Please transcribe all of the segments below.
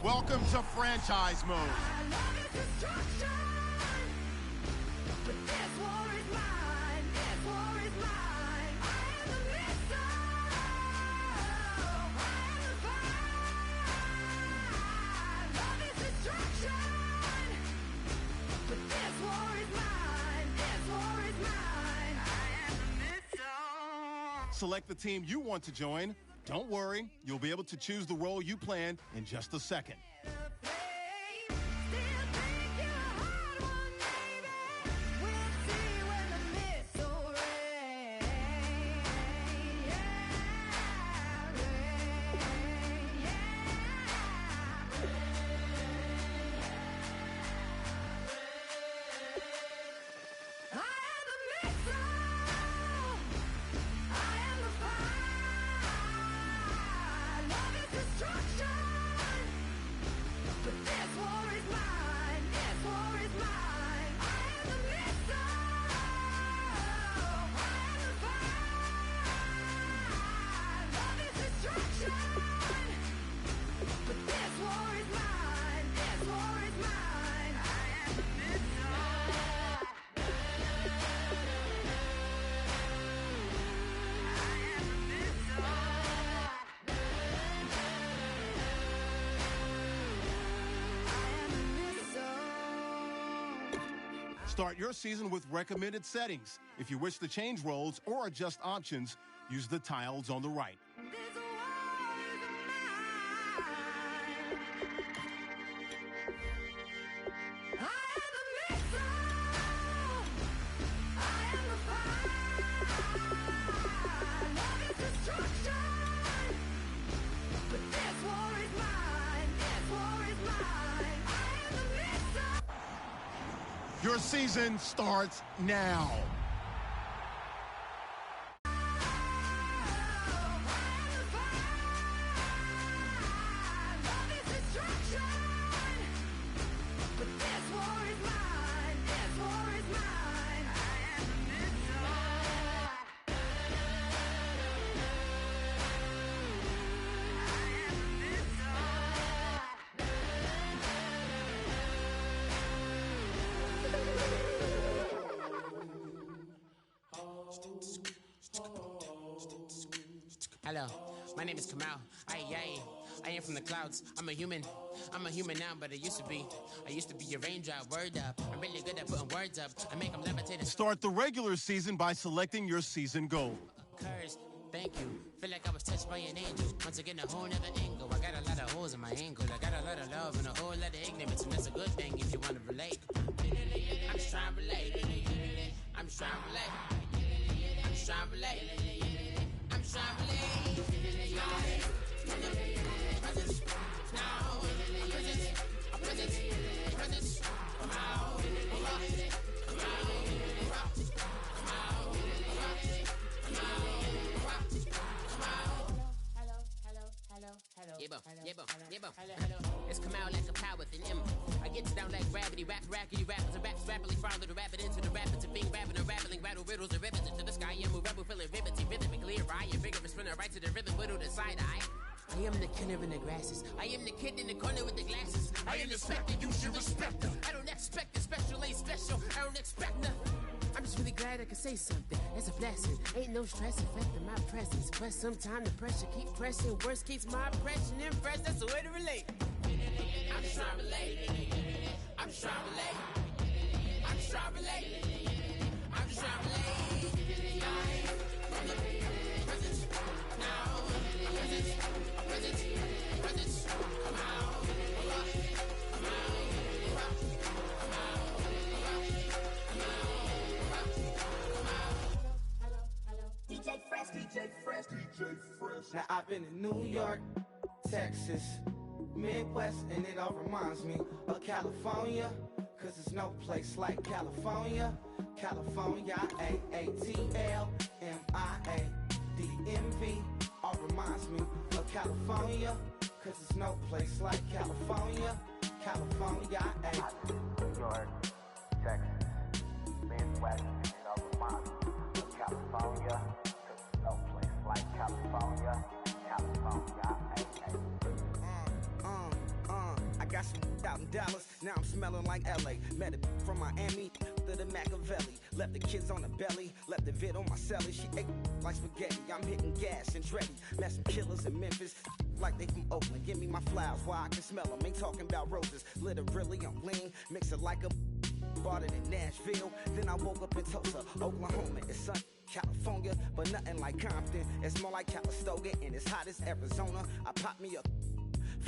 Welcome to franchise mode. I love its destruction, but this war is mine. This war is mine. I am the missile. I am the fire. Love its destruction, but this war is mine. This war is mine. I am the missile. Select the team you want to join. Don't worry, you'll be able to choose the role you plan in just a second. Start your season with recommended settings. If you wish to change roles or adjust options, use the tiles on the right. Your season starts now. Hello, my name is Kamal. I am from the clouds. I'm a human now, but I used to be a raindrop. Word up, I'm really good at putting words up. I make them levitate. Start the regular season by selecting your season goal. Curse, thank you. Feel like I was touched by an angel. Once again, a whole nother angle. I got a lot of holes in my angle. I got a lot of love and a whole lot of ignorance, and that's a good thing if you want to relate. I'm just trying to relate. I'm just trying to relate. I'm just trying to relate. I'm just trying to relate. It's come out like a power with an M. I get down like gravity, rackety rappers and raps rapidly follow the rabbit into the rapids of being rapping and rattling, rattle riddles and rivets into the sky. I'm a rebel feeling riveting, rhythmically clear. I am vigorous, spinner right to the rhythm, widow the side eye. I am the killer in the grasses. I am the kid in the corner with the glasses. I am the specter, you should respect her. I don't expect the special, ain't special. I don't expect nothing. I'm just really glad I can say something. It's a blessing. Ain't no stress affecting my presence. But sometimes the pressure keeps pressing. Worst keeps my impression impressed. That's the way to relate. I'm just trying to relate. I'm just trying to relate. I'm just trying to relate. I'm just trying to relate. From the presence, now, presence, come out, come out. DJ Fresh. Now I've been in New York, Texas, Midwest, and it all reminds me of California, cause there's no place like California. California, AATLMIADMV, all reminds me of California, cause there's no place like California. California, New York, Texas, Midwest, and it all reminds me of California, cause there's no place like California. California, Got some out in Dallas, now I'm smelling like LA. Met it from Miami to the Machiavelli. Left the kids on the belly, left the vid on my celly. She ate like spaghetti, I'm hitting gas and Dreddy. Met some killers in Memphis, like they from Oakland. Give me my flowers while I can smell them. Ain't talking about roses, literally I'm lean. Mix it like a bought it in Nashville. Then I woke up in Tulsa, Oklahoma. It's sunny, California, but nothing like Compton. It's more like Calistoga, and it's hot as Arizona. I pop me a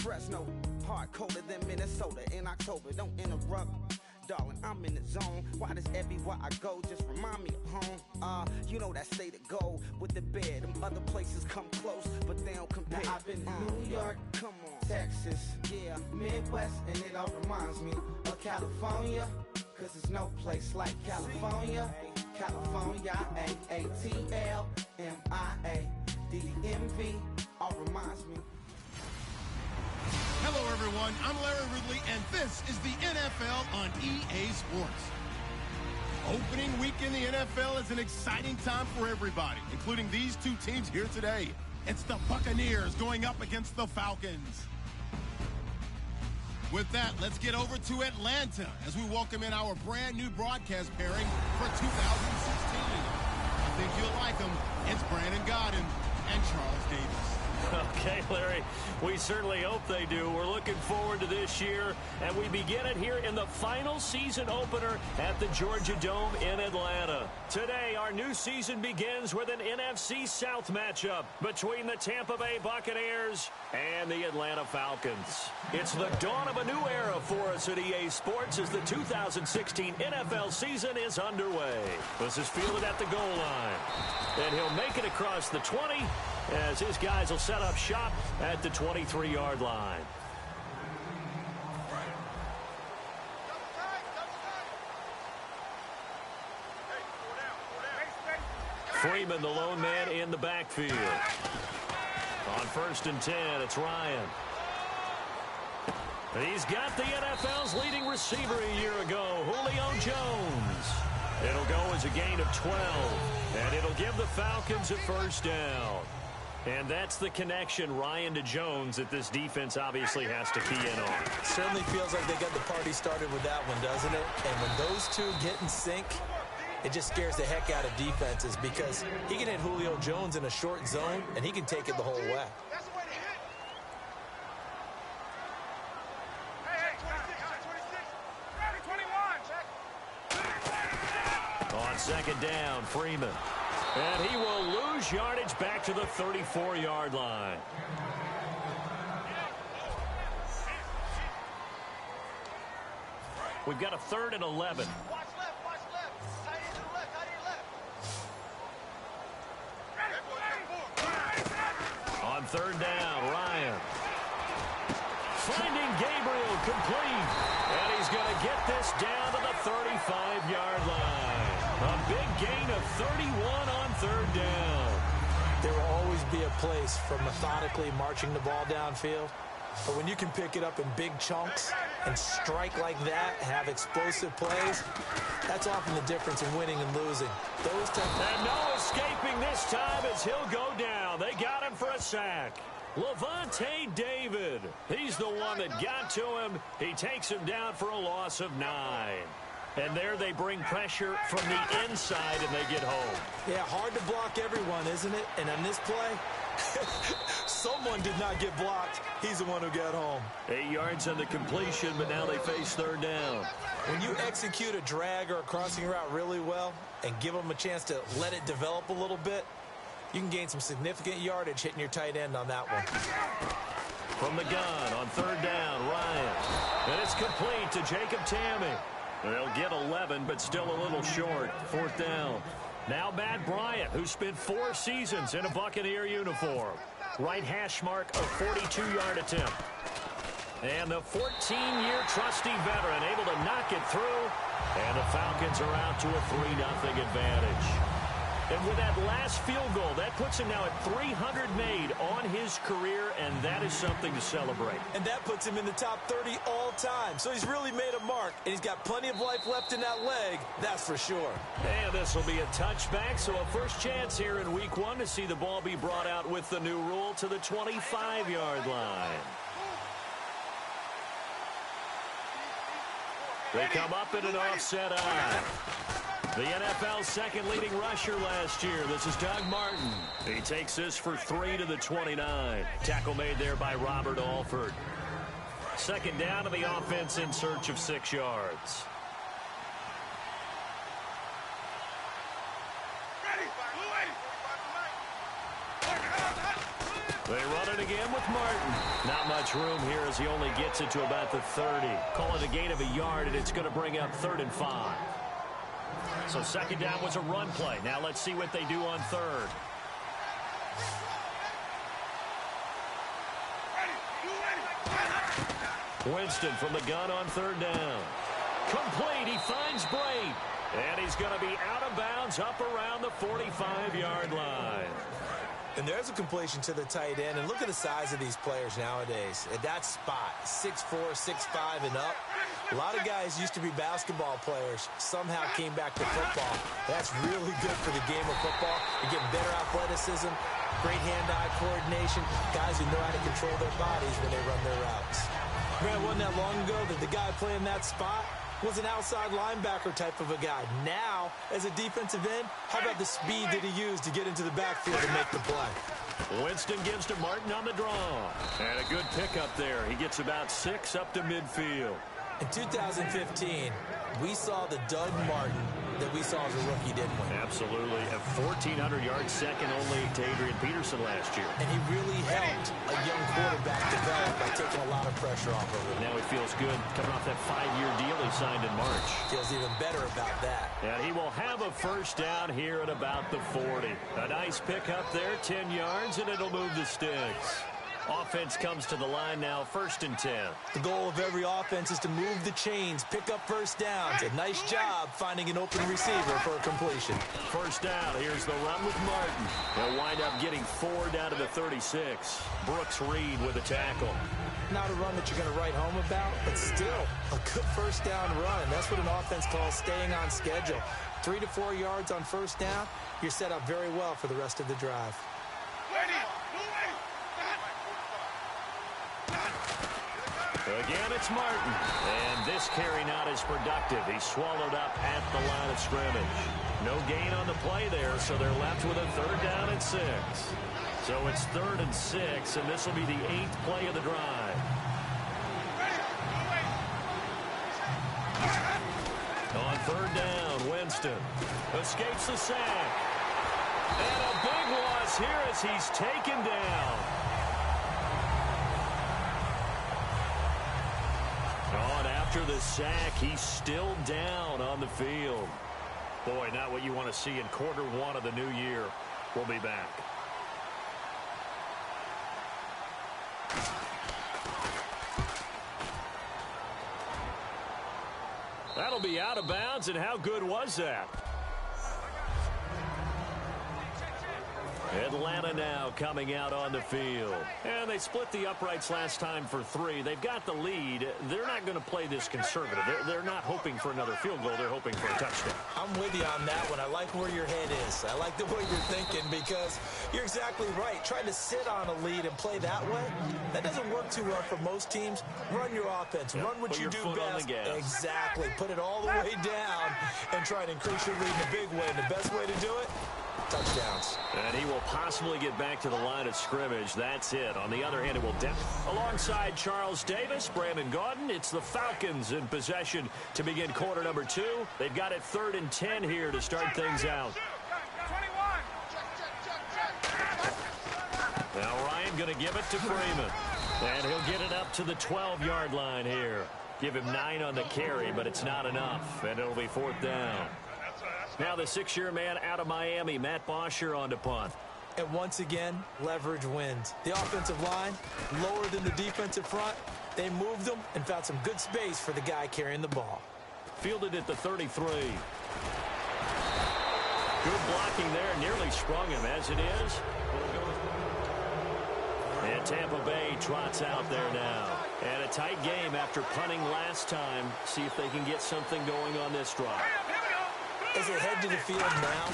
Fresno, hard colder than Minnesota in October. Don't interrupt, darling, I'm in the zone. Why does everywhere I go just remind me of home? You know that state of gold with the bed. Them other places come close, but they don't compare. Now I've been to New York, come on, Texas, yeah, Midwest, and it all reminds me of California. Cause there's no place like California. California, A-A-T-L-M-I-A D-D-M-V, all reminds me. Hello, everyone. I'm Larry Ridley, and this is the NFL on EA Sports. Opening week in the NFL is an exciting time for everybody, including these two teams here today. It's the Buccaneers going up against the Falcons. With that, let's get over to Atlanta as we welcome in our brand new broadcast pairing for 2016. I think you'll like them. It's Brandon Godden and Charles Davis. Okay, Larry, we certainly hope they do. We're looking forward to this year, and we begin it here in the final season opener at the Georgia Dome in Atlanta. Today, our new season begins with an NFC South matchup between the Tampa Bay Buccaneers and the Atlanta Falcons. It's the dawn of a new era for us at EA Sports as the 2016 NFL season is underway. This is fielded at the goal line, and he'll make it across the 20 as his guys will set up shop at the 23-yard line. Freeman, the lone man in the backfield. On 1st and 10, it's Ryan. He's got the NFL's leading receiver a year ago, Julio Jones. It'll go as a gain of 12, and it'll give the Falcons a first down. And that's the connection, Ryan to Jones, that this defense obviously has to key in on. Certainly feels like they got the party started with that one, doesn't it? And when those two get in sync, it just scares the heck out of defenses because he can hit Julio Jones in a short zone, and he can take it the whole way. On 2nd down, Freeman. And he will lose yardage back to the 34-yard line. We've got a 3rd and 11. Watch left. Tight end to the left. On 3rd down, Ryan. Finding Gabriel complete. And he's going to get this down to the 35-yard line. A big gain of 31 on 3rd down. There will always be a place for methodically marching the ball downfield. But when you can pick it up in big chunks and strike like that, have explosive plays, that's often the difference in winning and losing. And no escaping this time as he'll go down. They got him for a sack. Levante David. He's the one that got to him. He takes him down for a loss of 9. And there they bring pressure from the inside and they get home. Yeah, hard to block everyone, isn't it? And on this play, someone did not get blocked. He's the one who got home. 8 yards on the completion, but now they face 3rd down. When you execute a drag or a crossing route really well and give them a chance to let it develop a little bit, you can gain some significant yardage hitting your tight end on that one. From the gun on 3rd down, Ryan. And it's complete to Jacob Tammy. They'll get 11, but still a little short. 4th down. Now Matt Bryant, who spent 4 seasons in a Buccaneer uniform. Right hash mark, a 42-yard attempt. And the 14-year trusty veteran able to knock it through. And the Falcons are out to a 3-0 advantage. And with that last field goal, that puts him now at 300 made on his career, and that is something to celebrate. And that puts him in the top 30 all time. So he's really made a mark, and he's got plenty of life left in that leg, that's for sure. And this will be a touchback, so a first chance here in week 1 to see the ball be brought out with the new rule to the 25-yard line. They come up in an offset eye. The NFL's second leading rusher last year. This is Doug Martin. He takes this for 3 to the 29. Tackle made there by Robert Alford. Second down to the offense in search of 6 yards. They run it again with Martin. Not much room here as he only gets it to about the 30. Call it a gain of a yard, and it's going to bring up 3rd and 5. So second down was a run play. Now let's see what they do on 3rd. Winston from the gun on 3rd down. Complete. He finds Brate. And he's going to be out of bounds up around the 45-yard line. And there's a completion to the tight end. And look at the size of these players nowadays. At that spot, 6'4", 6'5", and up. A lot of guys used to be basketball players. Somehow came back to football. That's really good for the game of football. You're getting better athleticism, great hand-eye coordination, guys who know how to control their bodies when they run their routes. Man, it wasn't that long ago that the guy playing that spot was an outside linebacker type of a guy. Now, as a defensive end, how about the speed that he used to get into the backfield and make the play? Winston gives to Martin on the draw. And a good pickup there. He gets about 6 up to midfield. In 2015, we saw the Doug Martin that we saw as a rookie, didn't we? Absolutely. A 1,400-yard second only to Adrian Peterson last year. And he really helped a young quarterback develop by taking a lot of pressure off of him. Now he feels good coming off that 5-year deal he signed in March. Feels even better about that. And he will have a first down here at about the 40. A nice pickup there, 10 yards, and it'll move the sticks. Offense comes to the line now, 1st and 10. The goal of every offense is to move the chains, pick up first downs. A nice job finding an open receiver for a completion. First down, here's the run with Martin. They'll wind up getting 4 down to the 36. Brooks Reed with a tackle. Not a run that you're going to write home about, but still a good first down run. That's what an offense calls staying on schedule. 3 to 4 yards on first down, you're set up very well for the rest of the drive. Again, it's Martin. And this carry not as productive. He's swallowed up at the line of scrimmage. No gain on the play there, so they're left with a 3rd down and 6. So it's 3rd and 6, and this will be the 8th play of the drive. On 3rd down, Winston escapes the sack. And a big loss here as he's taken down. On after the sack, he's still down on the field. Boy, not what you want to see in quarter 1 of the new year. We'll be back. That'll be out of bounds, and how good was that? Atlanta now coming out on the field. And they split the uprights last time for 3. They've got the lead. They're not going to play this conservative. They're not hoping for another field goal. They're hoping for a touchdown. I'm with you on that one. I like where your head is. I like the way you're thinking because you're exactly right. Trying to sit on a lead and play that way, that doesn't work too well for most teams. Run your offense. Run what you do best. Exactly. Put it all the way down and try to increase your lead in a big way. And the best way to do it, touchdowns. And he will possibly get back to the line of scrimmage. That's it. On the other hand, it will alongside Charles Davis, Brandon Gaudin, it's the Falcons in possession to begin quarter number 2. They've got it 3rd and 10 here to start things out. Now Ryan going to give it to Freeman. And he'll get it up to the 12-yard line here. Give him 9 on the carry, but it's not enough. And it'll be 4th down. Now the 6-year man out of Miami, Matt Bosher on to punt. And once again, leverage wins. The offensive line, lower than the defensive front. They moved them and found some good space for the guy carrying the ball. Fielded at the 33. Good blocking there. Nearly sprung him as it is. And Tampa Bay trots out there now. And a tight game after punting last time. See if they can get something going on this drive. As they head to the field now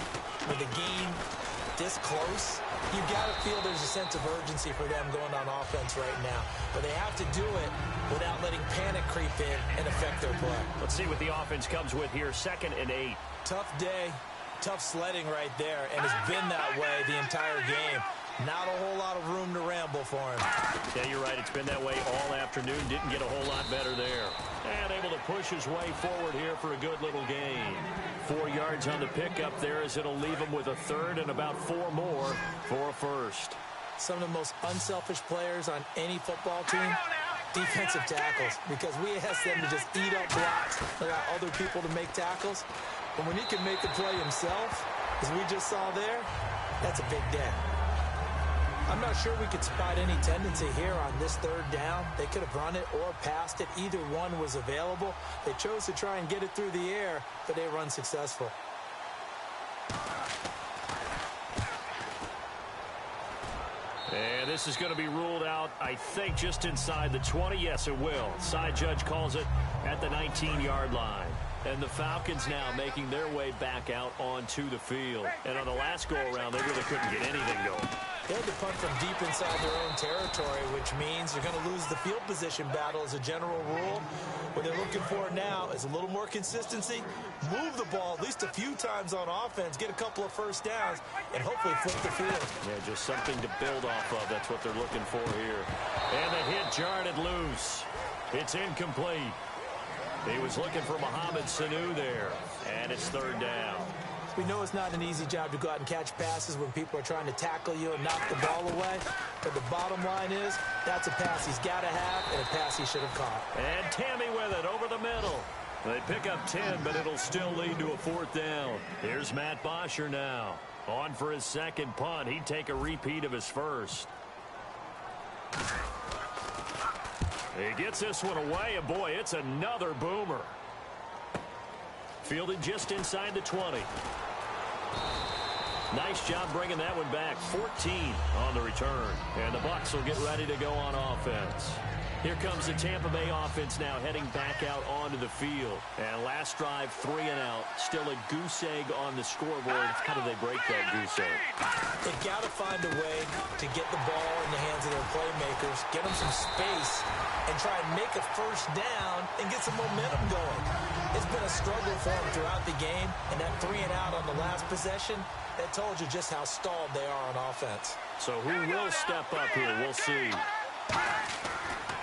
with a gain this close, you got to feel there's a sense of urgency for them going on offense right now. But they have to do it without letting panic creep in and affect their play. Let's see what the offense comes with here. 2nd and 8. Tough day, tough sledding right there, and it's been that way the entire game. Not a whole lot of room to ramble for him. Yeah, you're right. It's been that way all afternoon. Didn't get a whole lot better there. And able to push his way forward here for a good little gain. 4 yards on the pickup there as it'll leave him with a 3rd and about 4 more for a 1st. Some of the most unselfish players on any football team, defensive tackles, because we ask them to just eat up blocks, allow other people to make tackles. But when he can make the play himself, as we just saw there, that's a big day. I'm not sure we could spot any tendency here on this 3rd down. They could have run it or passed it. Either one was available. They chose to try and get it through the air, but they were unsuccessful. And this is going to be ruled out, I think, just inside the 20. Yes, it will. Side judge calls it at the 19-yard line. And the Falcons now making their way back out onto the field. And on the last go-around, they really couldn't get anything going. They had to punt from deep inside their own territory, which means they're going to lose the field position battle as a general rule. What they're looking for now is a little more consistency, move the ball at least a few times on offense, get a couple of 1st downs, and hopefully flip the field. Yeah, just something to build off of. That's what they're looking for here. And the hit jarred it loose. It's incomplete. He was looking for Mohamed Sanu there, and it's 3rd down. We know it's not an easy job to go out and catch passes when people are trying to tackle you and knock the ball away. But the bottom line is, that's a pass he's got to have and a pass he should have caught. And Tammy with it over the middle. They pick up 10, but it'll still lead to a 4th down. Here's Matt Bosher now. On for his 2nd punt. He'd take a repeat of his 1st. He gets this one away, and boy, it's another boomer. Fielded just inside the 20. Nice job bringing that one back. 14 on the return. And the Bucs will get ready to go on offense. Here comes the Tampa Bay offense now heading back out onto the field. And last drive, 3 and out. Still a goose egg on the scoreboard. How do they break that goose egg? They've got to find a way to get the ball in the hands of their playmakers, get them some space, and try and make a 1st down and get some momentum going. It's been a struggle for them throughout the game, and that 3 and out on the last possession, that told you just how stalled they are on offense. So who will step up here? We'll see.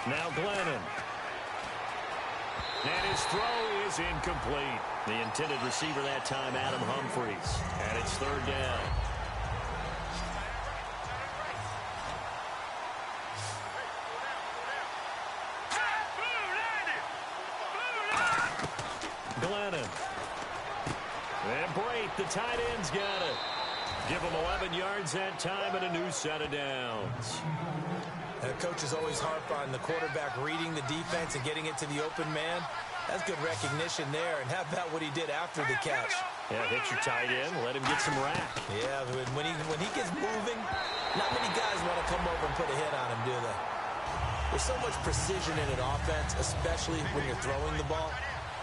Now Glennon. And his throw is incomplete. The intended receiver that time, Adam Humphries. And it's 3rd down. Glennon. And Brate, the tight end's got it. Give him 11 yards that time and a new set of downs. Coaches always harp on the quarterback reading the defense and getting it to the open man. That's good recognition there. And how about what he did after the catch? Yeah, hit your tight end, let him get some rack. Yeah, when he gets moving, not many guys want to come over and put a hit on him, do they? There's so much precision in an offense, especially when you're throwing the ball.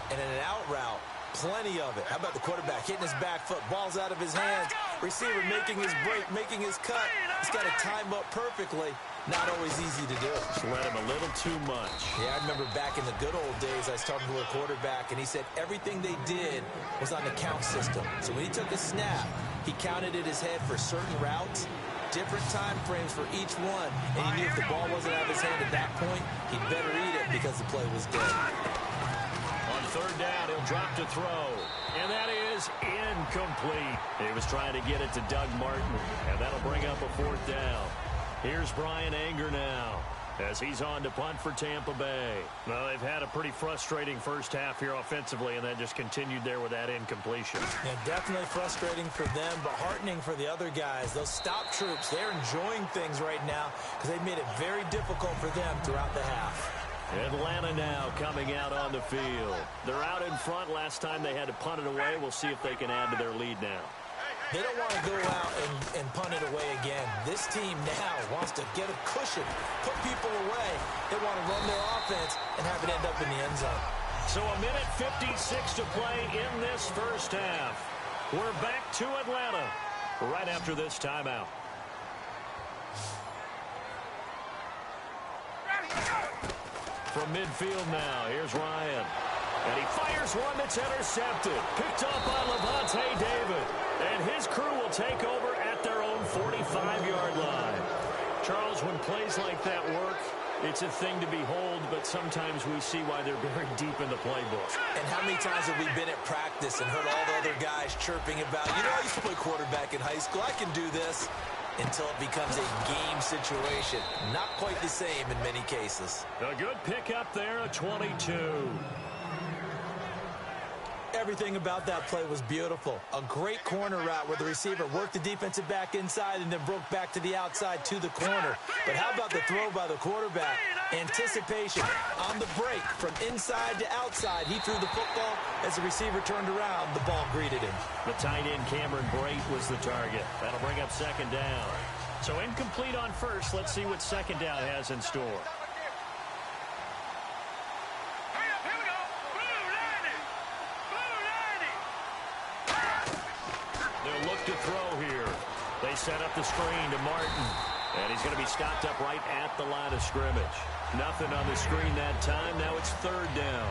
And in an out route, plenty of it. How about the quarterback hitting his back foot, ball's out of his hands, receiver making his break, making his cut. He's got to time up perfectly. Not always easy to do. Just let him a little too much. Yeah, I remember back in the good old days, I was talking to a quarterback, and he said everything they did was on the count system. So when he took a snap, he counted in his head for certain routes, different time frames for each one, and he knew if the ball wasn't out of his hand at that point, he'd better eat it because the play was dead. On 3rd down, he'll drop to throw. And that is incomplete. He was trying to get it to Doug Martin, and that'll bring up a 4th down. Here's Brian Anger now as he's on to punt for Tampa Bay. Well, they've had a pretty frustrating first half here offensively, and then just continued there with that incompletion. Yeah, definitely frustrating for them, but heartening for the other guys. Those stop troops, they're enjoying things right now because they've made it very difficult for them throughout the half. Atlanta now coming out on the field. They're out in front. Last time they had to punt it away. We'll see if they can add to their lead now. They don't want to go out and punt it away again. This team now wants to get a cushion, put people away. They want to run their offense and have it end up in the end zone. So a minute 56 to play in this first half. We're back to Atlanta. right after this timeout. From midfield now, here's Ryan. And he fires one that's intercepted. Picked off by Levante David. And his crew will take over at their own 45-yard line. Charles, when plays like that work, it's a thing to behold, but sometimes we see why they're very deep in the playbook. And how many times have we been at practice and heard all the other guys chirping about, you know, I used to play quarterback in high school, I can do this, until it becomes a game situation. Not quite the same in many cases. A good pickup there, a 22. Everything about that play was beautiful. A great corner route where the receiver worked the defensive back inside and then broke back to the outside to the corner. But how about the throw by the quarterback? Anticipation on the break from inside to outside. He threw the football. As the receiver turned around, the ball greeted him. The tight end Cameron Brate was the target. That'll bring up second down. So incomplete on first. Let's see what second down has in store. They'll look to throw here. They set up the screen to Martin. And he's going to be stopped up right at the line of scrimmage. Nothing on the screen that time. Now it's third down.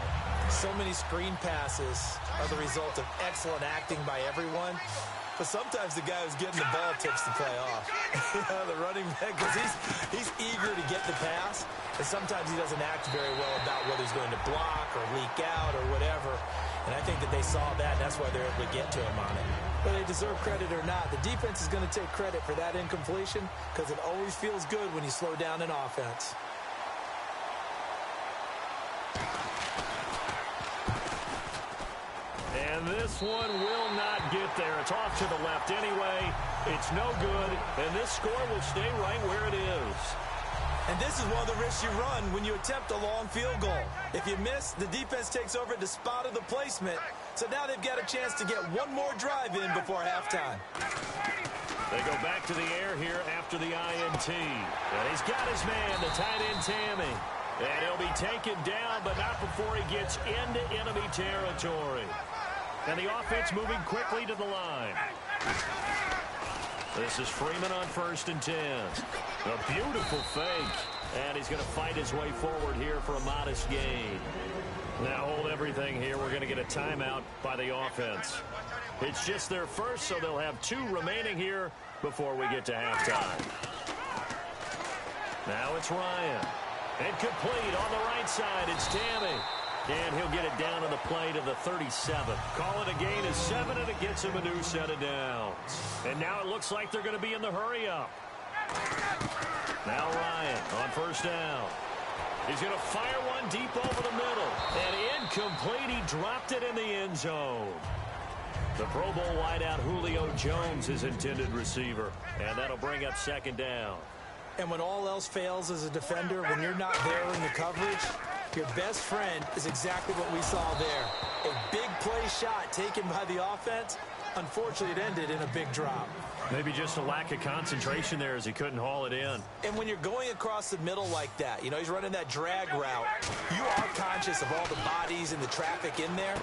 So many screen passes are the result of excellent acting by everyone. But sometimes the guy who's getting the ball tips the play off. The running back, because he's eager to get the pass. And sometimes he doesn't act very well about whether he's going to block or leak out or whatever. And I think that they saw that, and that's why they're able to get to him on it. Whether they deserve credit or not, the defense is going to take credit for that incompletion because it always feels good when you slow down an offense. And this one will not get there. It's off to the left anyway. It's no good, and this score will stay right where it is. And this is one of the risks you run when you attempt a long field goal. If you miss, the defense takes over at the spot of the placement. So now they've got a chance to get one more drive in before halftime. They go back to the air here after the INT. And he's got his man, the tight end Tammy. And he'll be taken down, but not before he gets into enemy territory. And the offense moving quickly to the line. This is Freeman on 1st and 10. A beautiful fake. And he's going to fight his way forward here for a modest gain. Now hold everything here. We're going to get a timeout by the offense. It's just their first, so they'll have 2 remaining here before we get to halftime. Now it's Ryan. And complete on the right side. It's Tammy. And he'll get it down to the play to the 37. Call it a gain of 7, and it gets him a new set of downs. And now it looks like they're going to be in the hurry-up. Now Ryan on 1st down. He's going to fire one deep over the middle. And incomplete. He dropped it in the end zone. The Pro Bowl wideout Julio Jones is intended receiver. And that'll bring up second down. And when all else fails as a defender, when you're not there in the coverage, your best friend is exactly what we saw there. A big play shot taken by the offense. Unfortunately, it ended in a big drop. Maybe just a lack of concentration there as he couldn't haul it in. And when you're going across the middle like that, you know, he's running that drag route, you are conscious of all the bodies and the traffic in there.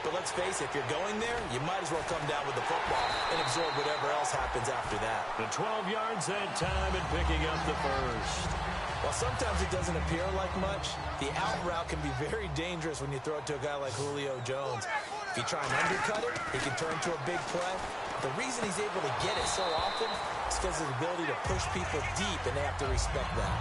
But let's face it, if you're going there, you might as well come down with the football and absorb whatever else happens after that. The 12 yards that time and picking up the first. While sometimes it doesn't appear like much, the out route can be very dangerous when you throw it to a guy like Julio Jones. If you try and undercut it, he can turn to a big play. The reason he's able to get it so often is because of his ability to push people deep, and they have to respect that.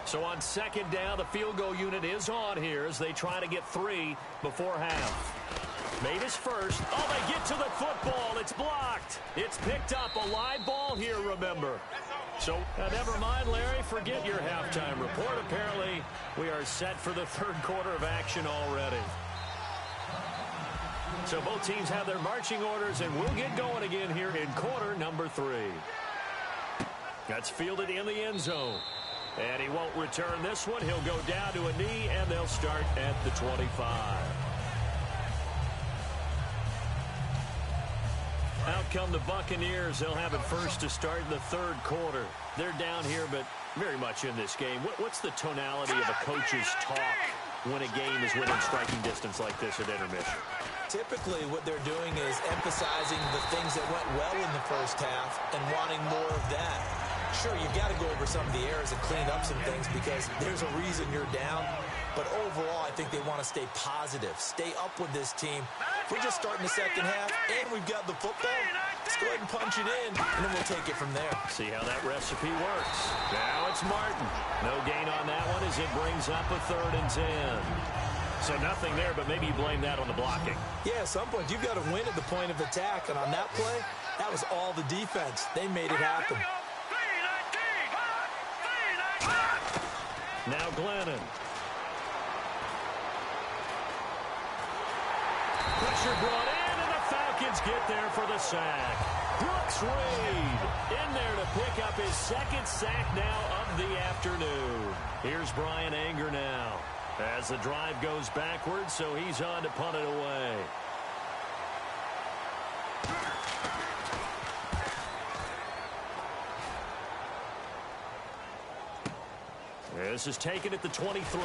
So on second down, the field goal unit is on here as they try to get 3 before half. Made his first. Oh, they get to the football. It's blocked. It's picked up. A live ball here, remember. So never mind, Larry. Forget your halftime report. Apparently, we are set for the third quarter of action already. So both teams have their marching orders, and we'll get going again here in quarter number 3. That's fielded in the end zone. And he won't return this one. He'll go down to a knee, and they'll start at the 25. Out come the Buccaneers. They'll have it first to start in the third quarter. They're down here, but very much in this game. What's the tonality of a coach's talk when a game is within striking distance like this at intermission? Typically, what they're doing is emphasizing the things that went well in the first half and wanting more of that. Sure, you've got to go over some of the errors and clean up some things because there's a reason you're down. But overall, I think they want to stay positive, stay up with this team. We're just starting the second half, and we've got the football. Let's go ahead and punch it in, and then we'll take it from there. See how that recipe works. Now it's Martin. No gain on that one as it brings up a 3rd and 10. So nothing there, but maybe you blame that on the blocking. Yeah, at some point, you've got to win at the point of attack. And on that play, that was all the defense. They made it happen. Now Glennon. Pressure brought in, and the Falcons get there for the sack. Brooks Reed in there to pick up his 2nd sack now of the afternoon. Here's Brian Anger now as the drive goes backwards, so he's on to punt it away. This is taken at the 23.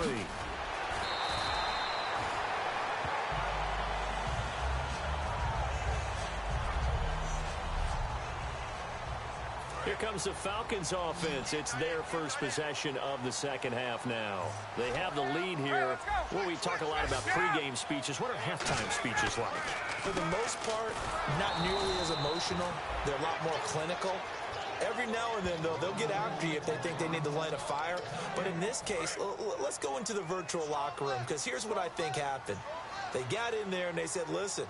Here comes the Falcons offense. It's their first possession of the second half now. They have the lead here. Well, we talk a lot about pregame speeches. What are halftime speeches like? For the most part, not nearly as emotional. They're a lot more clinical. Every now and then, though, they'll get after you if they think they need to light a fire. But in this case, let's go into the virtual locker room, because here's what I think happened. They got in there and they said, listen,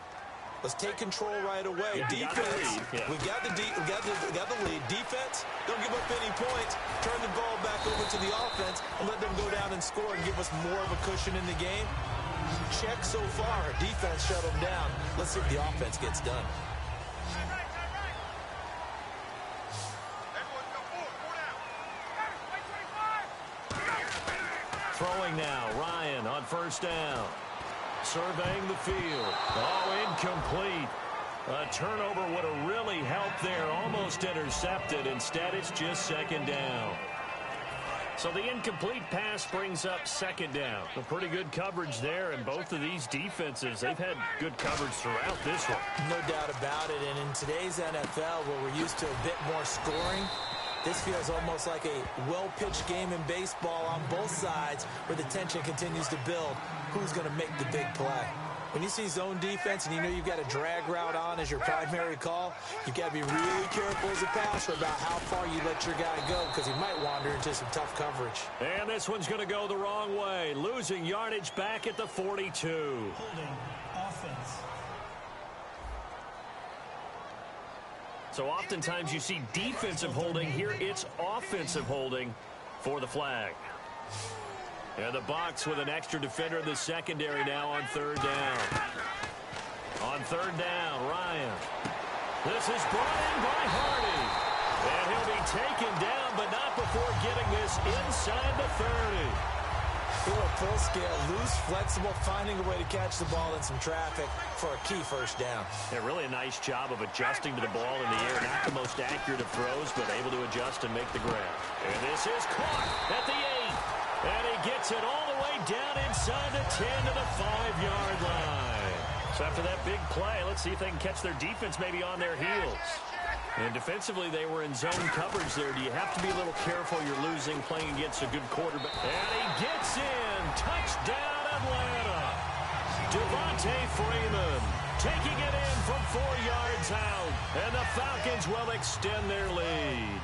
let's take control right away. Defense, we got the lead. Defense, don't give up any points. Turn the ball back over to the offense and let them go down and score and give us more of a cushion in the game. Check so far. Defense shut them down. Let's see if the offense gets done. Throwing now, Ryan on 1st down. Surveying the field. Oh, incomplete. A turnover would have really helped there. Almost intercepted. Instead, it's just 2nd down. So the incomplete pass brings up 2nd down. A pretty good coverage there, and both of these defenses, they've had good coverage throughout this one. No doubt about it. And in today's NFL, where we're used to a bit more scoring, this feels almost like a well-pitched game in baseball on both sides where the tension continues to build. Who's going to make the big play? When you see zone defense and you know you've got a drag route on as your primary call, you've got to be really careful as a passer about how far you let your guy go because he might wander into some tough coverage. And this one's going to go the wrong way. Losing yardage back at the 42. Holding offense. So oftentimes you see defensive holding. Here it's offensive holding for the flag. And the Bucs with an extra defender in the secondary now on 3rd down. On 3rd down, Ryan. This is brought in by Hardy. And he'll be taken down, but not before getting this inside the 30. He went full scale, loose, flexible, finding a way to catch the ball in some traffic for a key 1st down. Yeah, really a nice job of adjusting to the ball in the air. Not the most accurate of throws, but able to adjust and make the grab. And this is caught at the 8. And he gets it all the way down inside the 10 to the 5-yard line. So after that big play, let's see if they can catch their defense maybe on their heels. And defensively, they were in zone coverage there. Do you have to be a little careful? You're losing playing against a good quarterback. And he gets in. Touchdown, Atlanta. Devontae Freeman taking it in from 4 yards out. And the Falcons will extend their lead.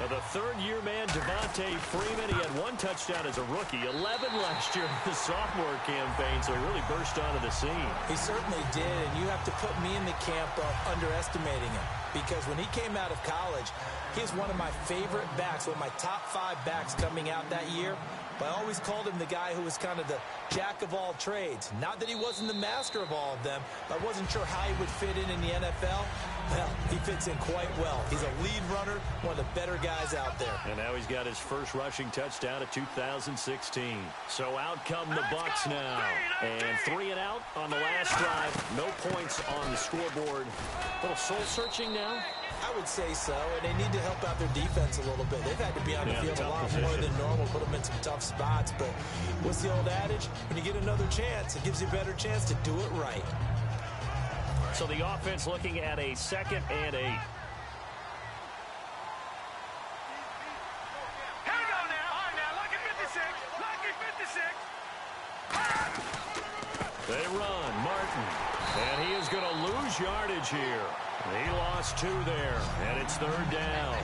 Now, the 3rd-year man, Devontae Freeman, he had 1 touchdown as a rookie, 11 last year in the sophomore campaign, so he really burst onto the scene. He certainly did, and you have to put me in the camp of underestimating him, because when he came out of college, he was one of my favorite backs, one of my top 5 backs coming out that year. But I always called him the guy who was kind of the jack of all trades. Not that he wasn't the master of all of them, but I wasn't sure how he would fit in the NFL. Well, he fits in quite well. He's a lead runner, one of the better guys out there. And now he's got his first rushing touchdown of 2016. So out come the Bucs now. And 3 and out on the last drive. No points on the scoreboard. A little soul-searching now? I would say so, and they need to help out their defense a little bit. They've had to be on the field a lot more than normal, put them in some tough spots. But what's the old adage? When you get another chance, it gives you a better chance to do it right. So the offense looking at a 2nd and 8. Here we go now. All right, now, lucky 56. Lucky 56. They run. Martin. And he is going to lose yardage here. He lost 2 there, and it's 3rd down.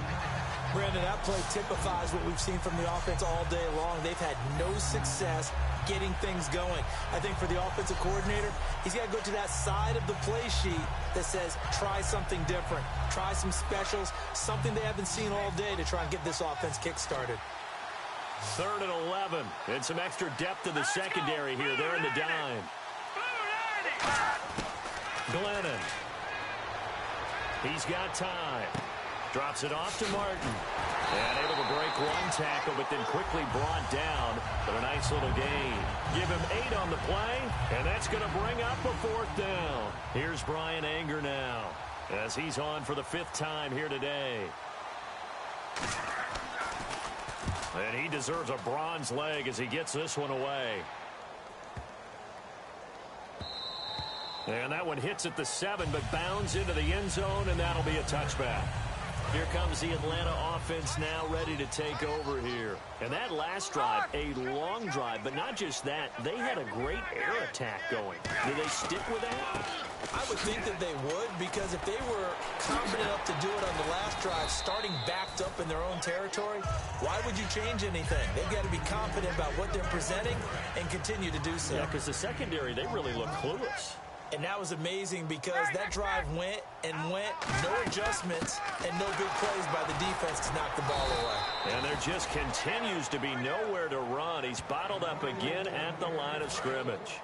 Brandon, that play typifies what we've seen from the offense all day long. They've had no success getting things going. I think for the offensive coordinator, he's got to go to that side of the play sheet that says try something different, try some specials, something they haven't seen all day to try and get this offense kick-started. 3rd and 11, and some extra depth in the secondary here. They're in the dime. Glennon. He's got time. Drops it off to Martin. And able to break 1 tackle, but then quickly brought down. But a nice little gain. Give him 8 on the play, and that's going to bring up a 4th down. Here's Brian Anger now, as he's on for the 5th time here today. And he deserves a bronze leg as he gets this one away. And that one hits at the 7, but bounds into the end zone, and that'll be a touchback. Here comes the Atlanta offense now ready to take over here. And that last drive, a long drive, but not just that. They had a great air attack going. Do they stick with that? I would think that they would, because if they were confident enough to do it on the last drive, starting backed up in their own territory, why would you change anything? They've got to be confident about what they're presenting and continue to do so. Yeah, because the secondary, they really look clueless. And that was amazing because that drive went and went, no adjustments, and no big plays by the defense to knock the ball away. And there just continues to be nowhere to run. He's bottled up again at the line of scrimmage.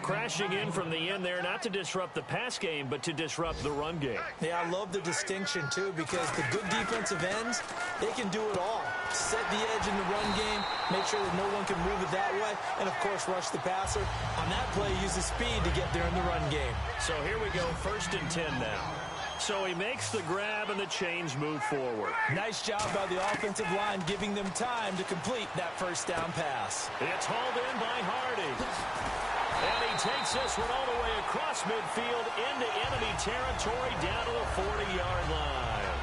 Crashing in from the end there, not to disrupt the pass game, but to disrupt the run game. Yeah, I love the distinction, too, because the good defensive ends, they can do it all. Set the edge in the run game, make sure that no one can move it that way, and, of course, rush the passer. On that play, use the speed to get there in the run game. So here we go, 1st and 10 now. So he makes the grab, and the chains move forward. Nice job by the offensive line, giving them time to complete that 1st down pass. It's hauled in by Hardy. And he takes this one all the way across midfield into enemy territory down to the 40-yard line.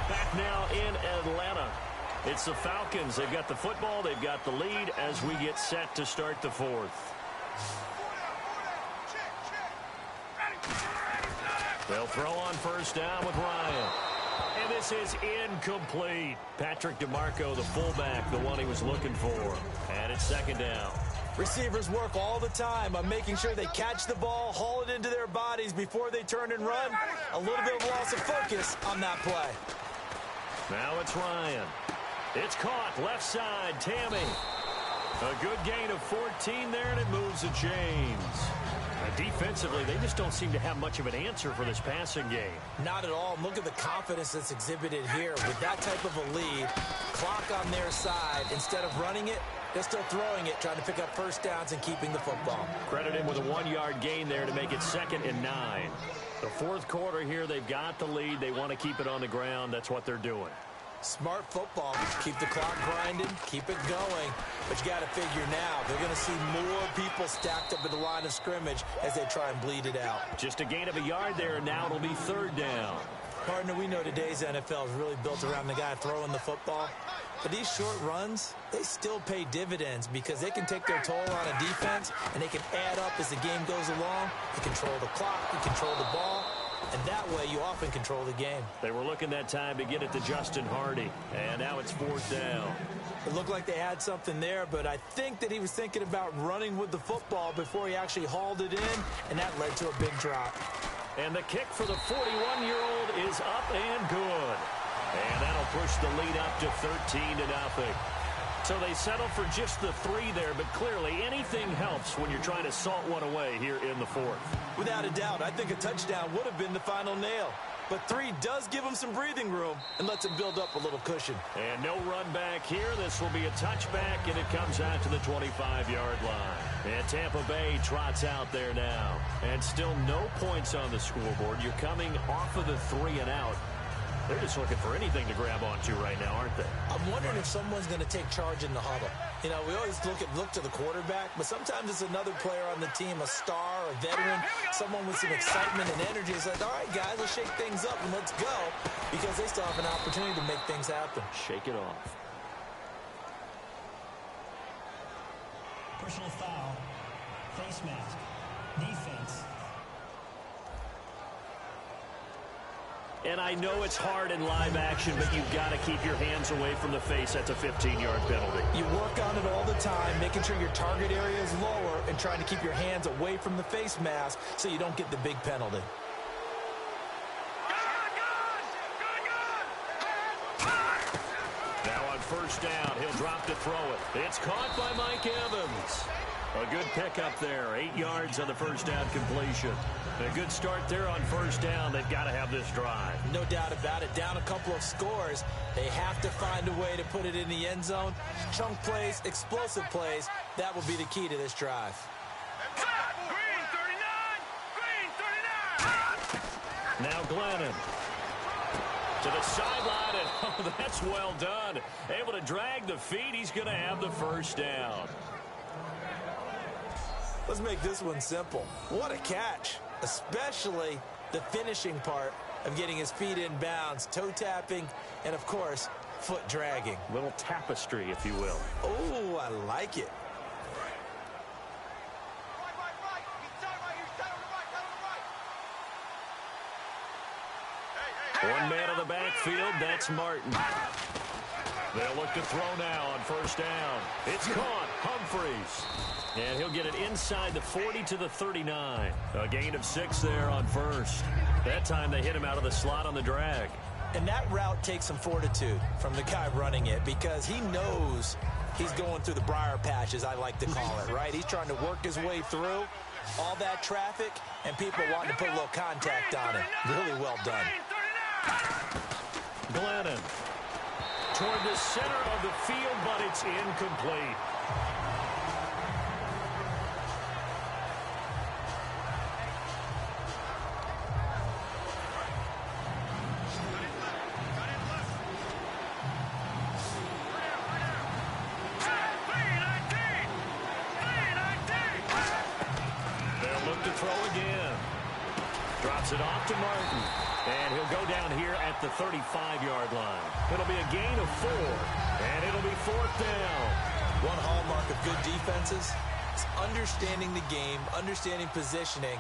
Back now in Atlanta. It's the Falcons. They've got the football. They've got the lead as we get set to start the 4th. They'll throw on 1st down with Ryan. And this is incomplete. Patrick DeMarco, the fullback, the one he was looking for. And it's 2nd down. Receivers work all the time on making sure they catch the ball, haul it into their bodies before they turn and run. A little bit of loss of focus on that play. Now it's Ryan. It's caught. Left side, Tammy. A good gain of 14 there, and it moves the chains. Defensively, they just don't seem to have much of an answer for this passing game. Not at all. Look at the confidence that's exhibited here. With that type of a lead, clock on their side, instead of running it, they're still throwing it, trying to pick up 1st downs and keeping the football. Credit him with a 1-yard gain there to make it 2nd and 9. The 4th quarter here, they've got the lead. They want to keep it on the ground. That's what they're doing. Smart football. Keep the clock grinding, keep it going. But you got to figure now, they're going to see more people stacked up at the line of scrimmage as they try and bleed it out. Just a gain of a yard there, and now it'll be 3rd down. Partner, we know today's NFL is really built around the guy throwing the football. But these short runs, they still pay dividends because they can take their toll on a defense, and they can add up as the game goes along. You control the clock, you control the ball, and that way you often control the game. They were looking that time to get it to Justin Hardy, and now it's 4th down. It looked like they had something there, but I think that he was thinking about running with the football before he actually hauled it in, and that led to a big drop. And the kick for the 41-year-old is up and good. And that'll push the lead up to 13-0. So they settle for just the 3 there, but clearly anything helps when you're trying to salt one away here in the 4th. Without a doubt, I think a touchdown would have been the final nail. But 3 does give them some breathing room and lets them build up a little cushion. And no run back here. This will be a touchback, and it comes out to the 25-yard line. And Tampa Bay trots out there now. And still no points on the scoreboard. You're coming off of the 3 and out. They're just looking for anything to grab onto right now, aren't they? I'm wondering if someone's going to take charge in the huddle. You know, we always look to the quarterback, but sometimes it's another player on the team, a star, a veteran, someone with some excitement and energy. It's like, all right, guys, let's shake things up and let's go, because they still have an opportunity to make things happen. Shake it off. Personal foul, face mask, defense. And I know it's hard in live action, but you've got to keep your hands away from the face. That's a 15-yard penalty. You work on it all the time, making sure your target area is lower and trying to keep your hands away from the face mask so you don't get the big penalty. Now on first down, he'll drop to throw it. It's caught by Mike Evans. A good pickup there. 8 yards on the first down completion. A good start there on first down. They've got to have this drive. No doubt about it. Down a couple of scores. They have to find a way to put it in the end zone. Chunk plays, explosive plays. That will be the key to this drive. Green 39! Green 39! Now Glennon. To the sideline, and oh, that's well done. Able to drag the feet. He's going to have the first down. Let's make this one simple. What a catch, especially the finishing part of getting his feet in bounds, toe tapping, and of course, foot dragging. Little tapestry, if you will. Oh, I like it. One man on the backfield, that's Martin. They'll look to throw now on first down. It's caught, Humphreys. And he'll get it inside the 40 to the 39. A gain of 6 there on first. That time they hit him out of the slot on the drag. And that route takes some fortitude from the guy running it, because he knows he's going through the briar patch, as I like to call it, right? He's trying to work his way through all that traffic, and people wanting to put a little contact on it. Really well done. Glennon toward the center of the field, but it's incomplete. They'll look to throw again. Drops it off to Martin. And he'll go down here at the 35-yard line. It'll be a gain of 4, and it'll be 4th down. One hallmark of good defenses is understanding the game, understanding positioning,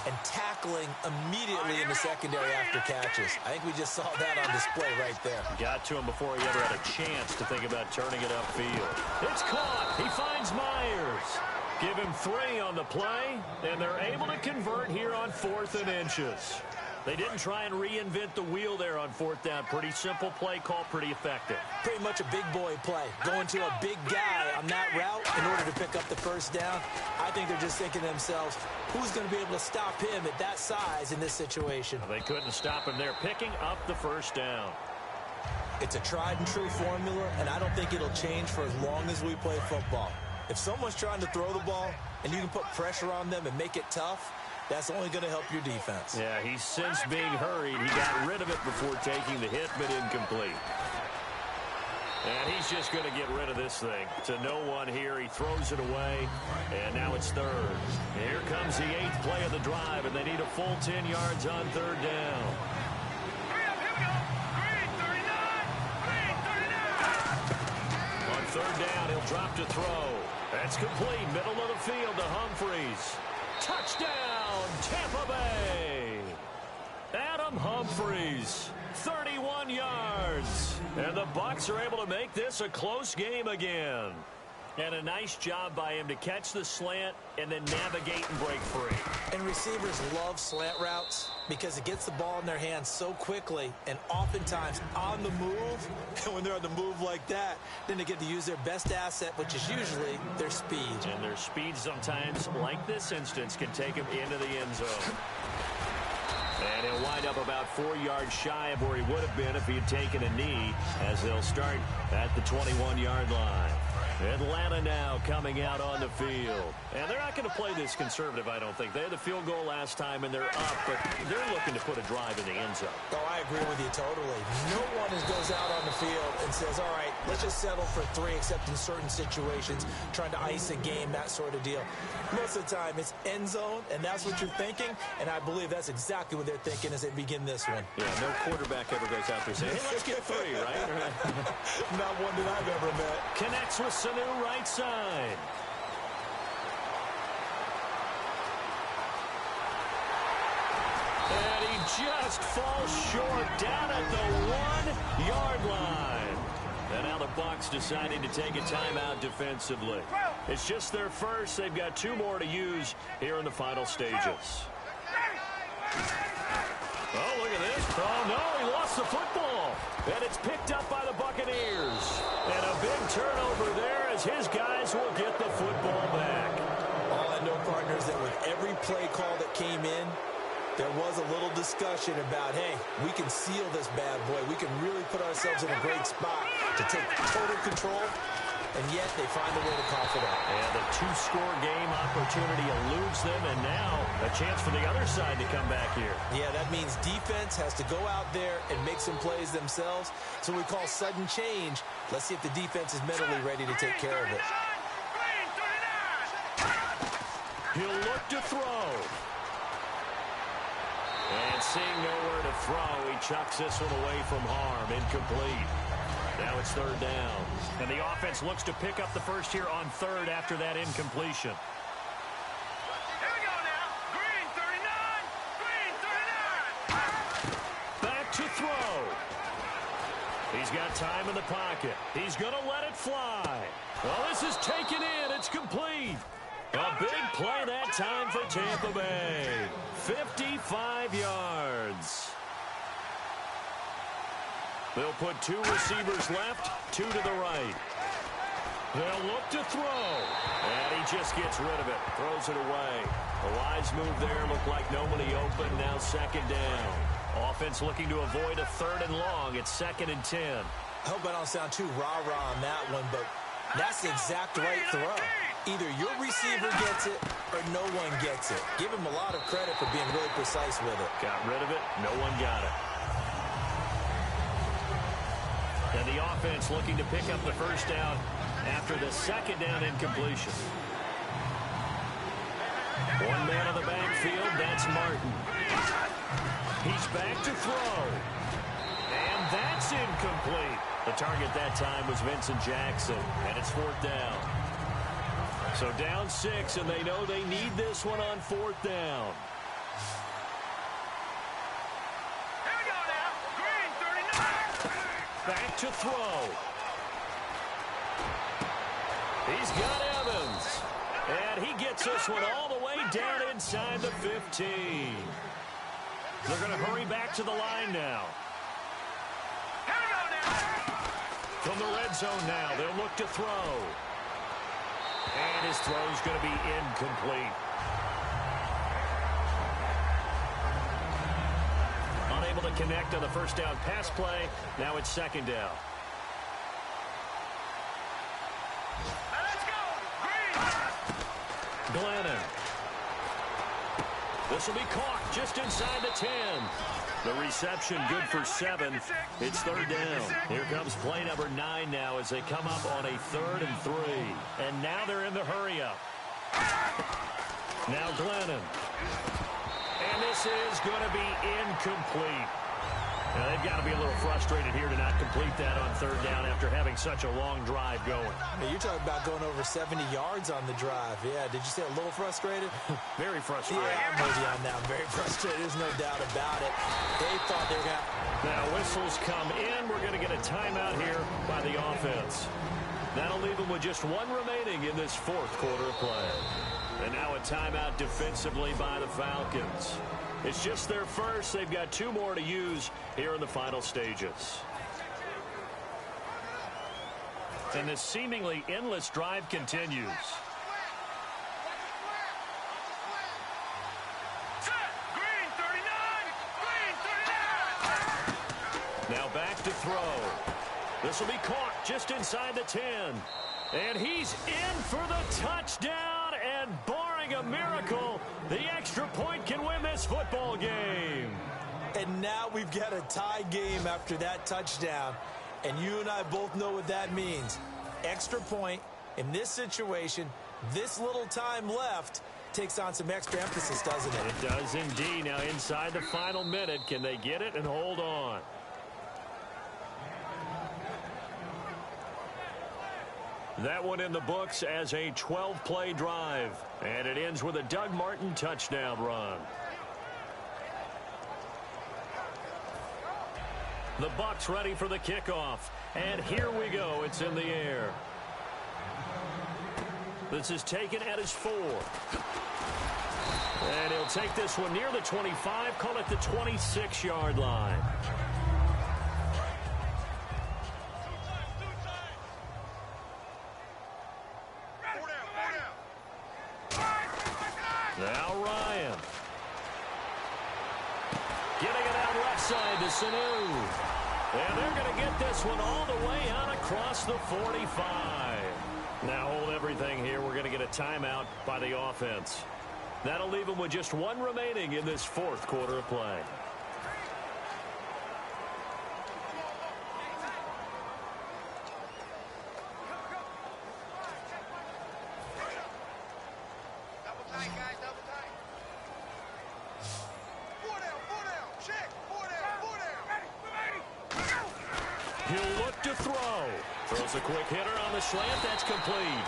and tackling immediately in the secondary after catches. I think we just saw that on display right there. Got to him before he ever had a chance to think about turning it upfield. It's caught. He finds Myers. Give him 3 on the play, and they're able to convert here on 4th and inches. They didn't try and reinvent the wheel there on 4th down. Pretty simple play call, pretty effective. Pretty much a big boy play. Going to a big guy on that route in order to pick up the first down. I think they're just thinking to themselves, who's going to be able to stop him at that size in this situation? They couldn't stop him there, picking up the first down. It's a tried and true formula, and I don't think it'll change for as long as we play football. If someone's trying to throw the ball and you can put pressure on them and make it tough, that's only going to help your defense. Yeah, he's since being hurried. He got rid of it before taking the hit, but incomplete. And he's just going to get rid of this thing. To no one here. He throws it away, and now it's 3rd. Here comes the 8th play of the drive, and they need a full 10 yards on 3rd down. On 3rd down, he'll drop to throw. That's complete. Middle of the field to Humphreys. Touchdown, Tampa Bay. Adam Humphreys, 31 yards. And the Bucs are able to make this a close game again. And a nice job by him to catch the slant and then navigate and break free. And receivers love slant routes because it gets the ball in their hands so quickly and oftentimes on the move. And when they're on the move like that, then they get to use their best asset, which is usually their speed. And their speed sometimes, like this instance, can take them into the end zone. And he'll wind up about 4 yards shy of where he would have been if he had taken a knee, as they'll start at the 21-yard line. Atlanta now coming out on the field. And they're not going to play this conservative, I don't think. They had the field goal last time, and they're up, but they're looking to put a drive in the end zone. Oh, I agree with you totally. No one goes out on the field and says, all right, let's just settle for 3, except in certain situations, trying to ice a game, that sort of deal. Most of the time, it's end zone, and that's what you're thinking, and I believe that's exactly what they're thinking as they begin this one. Yeah, no quarterback ever goes out there saying, hey, let's get 3, right? Not one that I've ever met. Connects with Sanu right side. And he just falls short down at the 1-yard line. And now the Bucs deciding to take a timeout defensively. It's just their first. They've got 2 more to use here in the final stages. Oh, look at this. Oh, no, he lost the football. And it's picked up by the Buccaneers. And a big turnover there as his guys will get the football back. All I know, partners, that with every play call that came in, there was a little discussion about, hey, we can seal this bad boy. We can really put ourselves in a great spot to take total control, and yet they find a way to cough it up. And the 2-score game opportunity eludes them, and now a chance for the other side to come back here. Yeah, that means defense has to go out there and make some plays themselves. So we call sudden change. Let's see if the defense is mentally ready to take care of it. He'll look to throw. And seeing nowhere to throw, he chucks this one away from harm. Incomplete. Now it's 3rd down. And the offense looks to pick up the first here on 3rd after that incompletion. Here we go now. Green 39. Green 39. Back to throw. He's got time in the pocket. He's going to let it fly. Well, this is taken in. It's complete. A big play that time for Tampa Bay. 55 yards. They'll put 2 receivers left, 2 to the right. They'll look to throw. And he just gets rid of it. Throws it away. A wise move there. Looked like nobody open. Now 2nd down. Offense looking to avoid a 3rd and long. It's 2nd and 10. I hope I don't sound too rah-rah on that one, but that's the exact right throw. Either your receiver gets it or no one gets it. Give him a lot of credit for being really precise with it. Got rid of it. No one got it. And the offense looking to pick up the first down after the 2nd down incompletion. 1 man on the backfield. That's Martin. He's back to throw. And that's incomplete. The target that time was Vincent Jackson. And it's 4th down. So down 6, and they know they need this one on 4th down. Here we go now. Green 39. Back to throw. He's got Evans. And he gets this one all the way down inside the 15. They're going to hurry back to the line now. Here we go now. From the red zone now, they'll look to throw. And his throw's going to be incomplete. Unable to connect on the first down pass play. Now it's 2nd down. Let's go. Green. Glennon. This will be caught just inside the 10. The reception good for 7. It's 3rd down. Here comes play number 9 now as they come up on a 3rd and 3. And now they're in the hurry up. Now Glennon. And this is going to be incomplete. Now they've got to be a little frustrated here to not complete that on 3rd down after having such a long drive going. Hey, you're talking about going over 70 yards on the drive. Yeah, did you say a little frustrated? Very frustrated. Yeah, I'm with you on that. I'm very frustrated. There's no doubt about it. They thought they were going to... Now whistles come in. We're going to get a timeout here by the offense. That'll leave them with just 1 remaining in this 4th quarter of play. And now a timeout defensively by the Falcons. It's just their first. They've got 2 more to use here in the final stages. And this seemingly endless drive continues. Green 39. Green 39. Now back to throw. This will be caught just inside the 10. And he's in for the touchdown, and barring a miracle, the extra point can win this football game. And now we've got a tie game after that touchdown. And you and I both know what that means. Extra point in this situation, this little time left, takes on some extra emphasis, doesn't it? It does indeed. Now inside the final minute, can they get it and hold on? That one in the books as a 12-play drive. And it ends with a Doug Martin touchdown run. The Bucs ready for the kickoff. And here we go. It's in the air. This is taken at his 4. And he'll take this one near the 25, call it the 26-yard line. Now Ryan. Getting it out left side to Sanu. And they're going to get this one all the way out across the 45. Now hold everything here. We're going to get a timeout by the offense. That'll leave them with just one remaining in this fourth quarter of play. He'll look to throw. Throws a quick hitter on the slant. That's complete.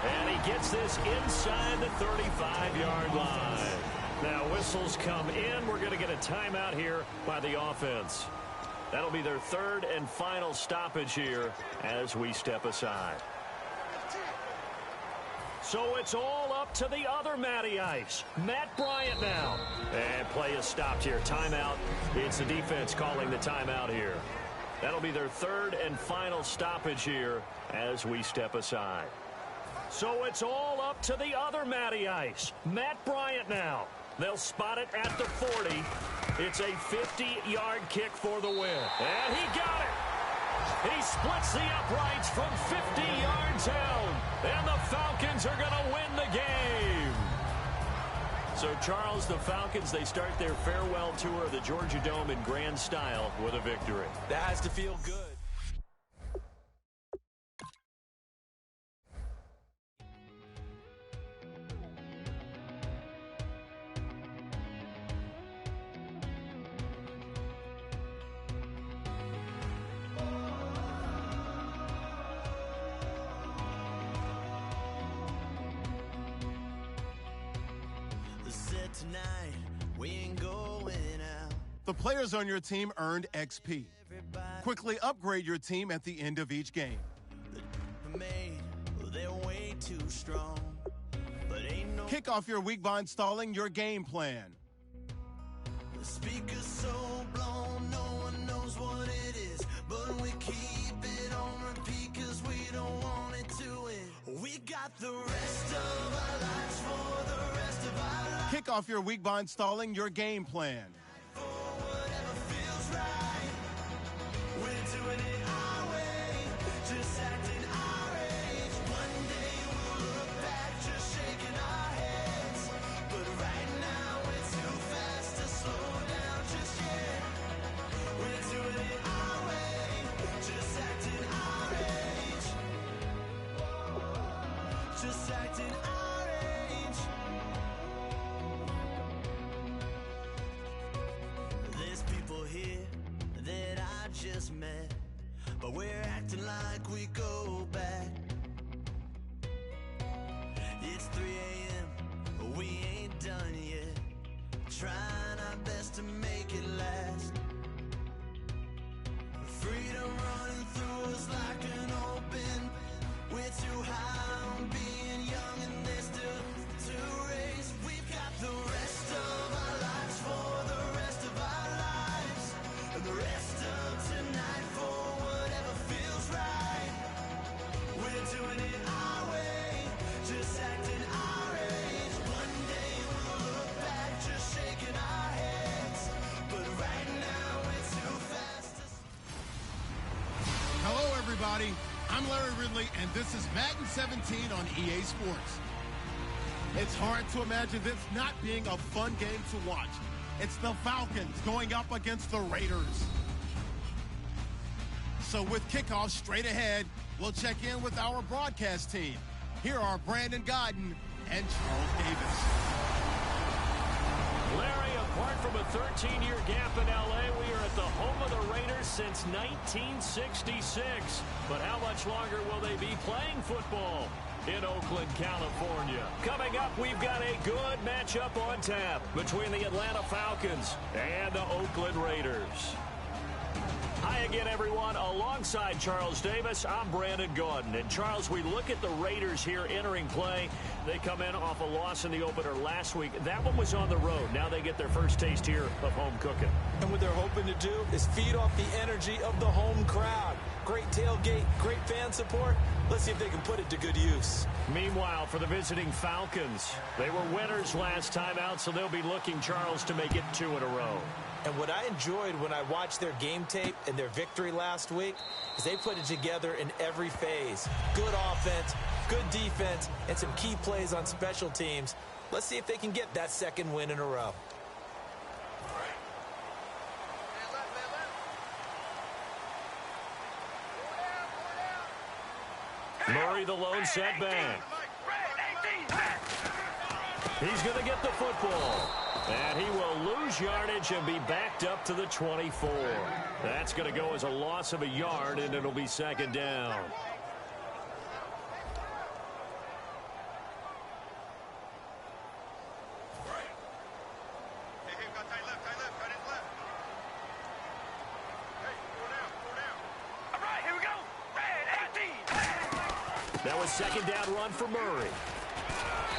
And he gets this inside the 35-yard line. Now whistles come in. We're going to get a timeout here by the offense. That'll be their third and final stoppage here as we step aside. So it's all up to the other Matty Ice. Matt Bryant now. And play is stopped here. Timeout. It's the defense calling the timeout here. That'll be their third and final stoppage here as we step aside. So it's all up to the other Matty Ice. Matt Bryant now. They'll spot it at the 40. It's a 50-yard kick for the win. And he got it. He splits the uprights from 50 yards out. And the Falcons are going to win the game. So, Charles, the Falcons, they start their farewell tour of the Georgia Dome in grand style with a victory. That has to feel good. Tonight, we ain't going out. The players on your team earned XP. Quickly upgrade your team at the end of each game. They're way too strong, but ain't no Kick off your week by installing your game plan. the speaker's so blown, no one knows what it is, but we keep it on repeat 'cause we don't want it to end. We got the rest of our lives for the rest of our lives. Kick off your week by installing your game plan. For whatever feels right, we're doing it our way, just acting our age. One day we'll look back, just shaking our heads, but right now it's too fast to slow down just yet. We're doing it our way, just acting our age, just acting our age. There's people here that I just met, but we're acting like we go back. It's 3 a.m., but we ain't done yet, trying our best to make it last. Freedom running through us like an open. We're too high on being young and there's still to race. We've got the rest of our lives for the rest of our lives, and the rest of tonight for whatever feels right. We're doing it our way, just acting our age. One day we'll look back, just shaking our heads, but right now it's too fast to... Hello, everybody. I'm Larry Ridley, and this is Madden 17 on EA Sports. It's hard to imagine this not being a fun game to watch. It's the Falcons going up against the Raiders. So with kickoff straight ahead, we'll check in with our broadcast team. Here are Brandon Godden and Charles Davis. Larry, apart from a 13-year gap in L.A., we are at the home of the Raiders since 1966. But how much longer will they be playing football in Oakland, California? Coming up, we've got a good matchup on tap between the Atlanta Falcons and the Oakland Raiders. Hi again, everyone. Alongside Charles Davis, I'm Brandon Gaudin. And Charles, we look at the Raiders here entering play. They come in off a loss in the opener last week. That one was on the road. Now they get their first taste here of home cooking. And what they're hoping to do is feed off the energy of the home crowd. Great tailgate, great fan support. Let's see if they can put it to good use. Meanwhile, for the visiting Falcons, they were winners last time out, so they'll be looking, Charles, to make it 2 in a row. And what I enjoyed when I watched their game tape and their victory last week is they put it together in every phase. Good offense, good defense, and some key plays on special teams. Let's see if they can get that second win in a row. Murray, the lone setback. He's going to get the football. And he will lose yardage and be backed up to the 24. That's going to go as a loss of a yard, and it'll be second down. That was second down run for Murray.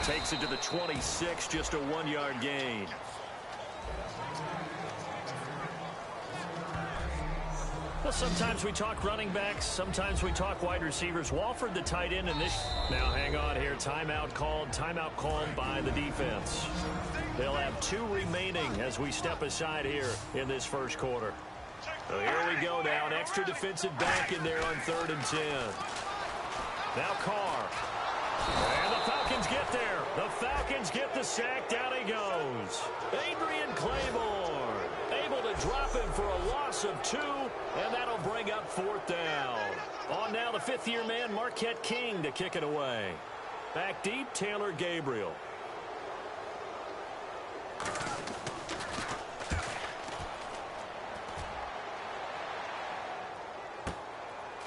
Takes it to the 26, just a 1-yard gain. Well, sometimes we talk running backs, sometimes we talk wide receivers. Walford, the tight end, in this. Now, hang on here. Timeout called by the defense. They'll have 2 remaining as we step aside here in this first quarter. So here we go now. An extra defensive back in there on 3rd and 10. Now Carr. And the Falcons get there. The Falcons get the sack. Down he goes. Adrian Claiborne able to drop him for a loss of 2, and that'll bring up 4th down. On now the 5th-year man, Marquette King, to kick it away. Back deep, Taylor Gabriel.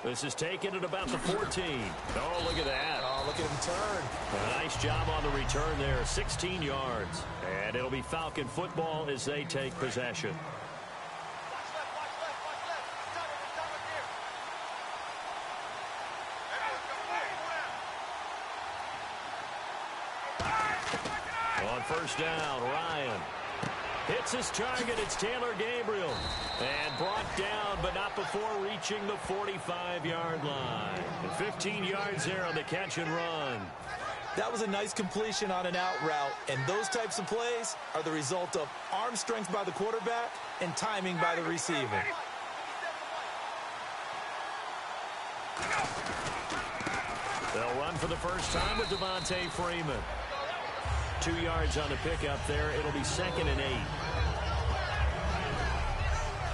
This is taken at about the 14. Oh, look at that. Oh, look at him turn. A nice job on the return there. 16 yards. And it'll be Falcon football as they take possession. On first down, Ryan hits his target. It's Taylor Gabriel. And brought down, but not before reaching the 45-yard line. And 15 yards there on the catch and run. That was a nice completion on an out route, and those types of plays are the result of arm strength by the quarterback and timing by the receiver. They'll run for the first time with Devontae Freeman. 2 yards on the pickup there. It'll be 2nd and 8.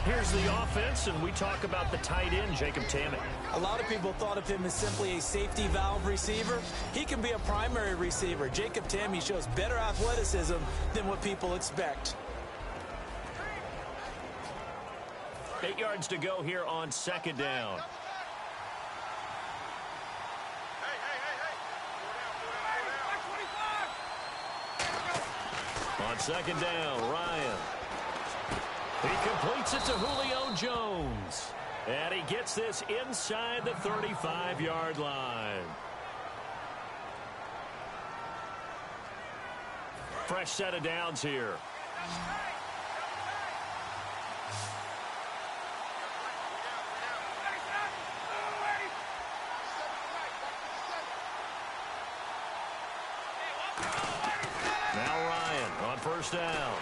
Here's the offense, and we talk about the tight end, Jacob Tammett. A lot of people thought of him as simply a safety valve receiver. He can be a primary receiver. Jacob Tammett shows better athleticism than what people expect. 8 yards to go here on 2nd down. On 2nd down, Ryan. He completes it to Julio Jones. And he gets this inside the 35-yard line. Fresh set of downs here. Now Ryan on first down.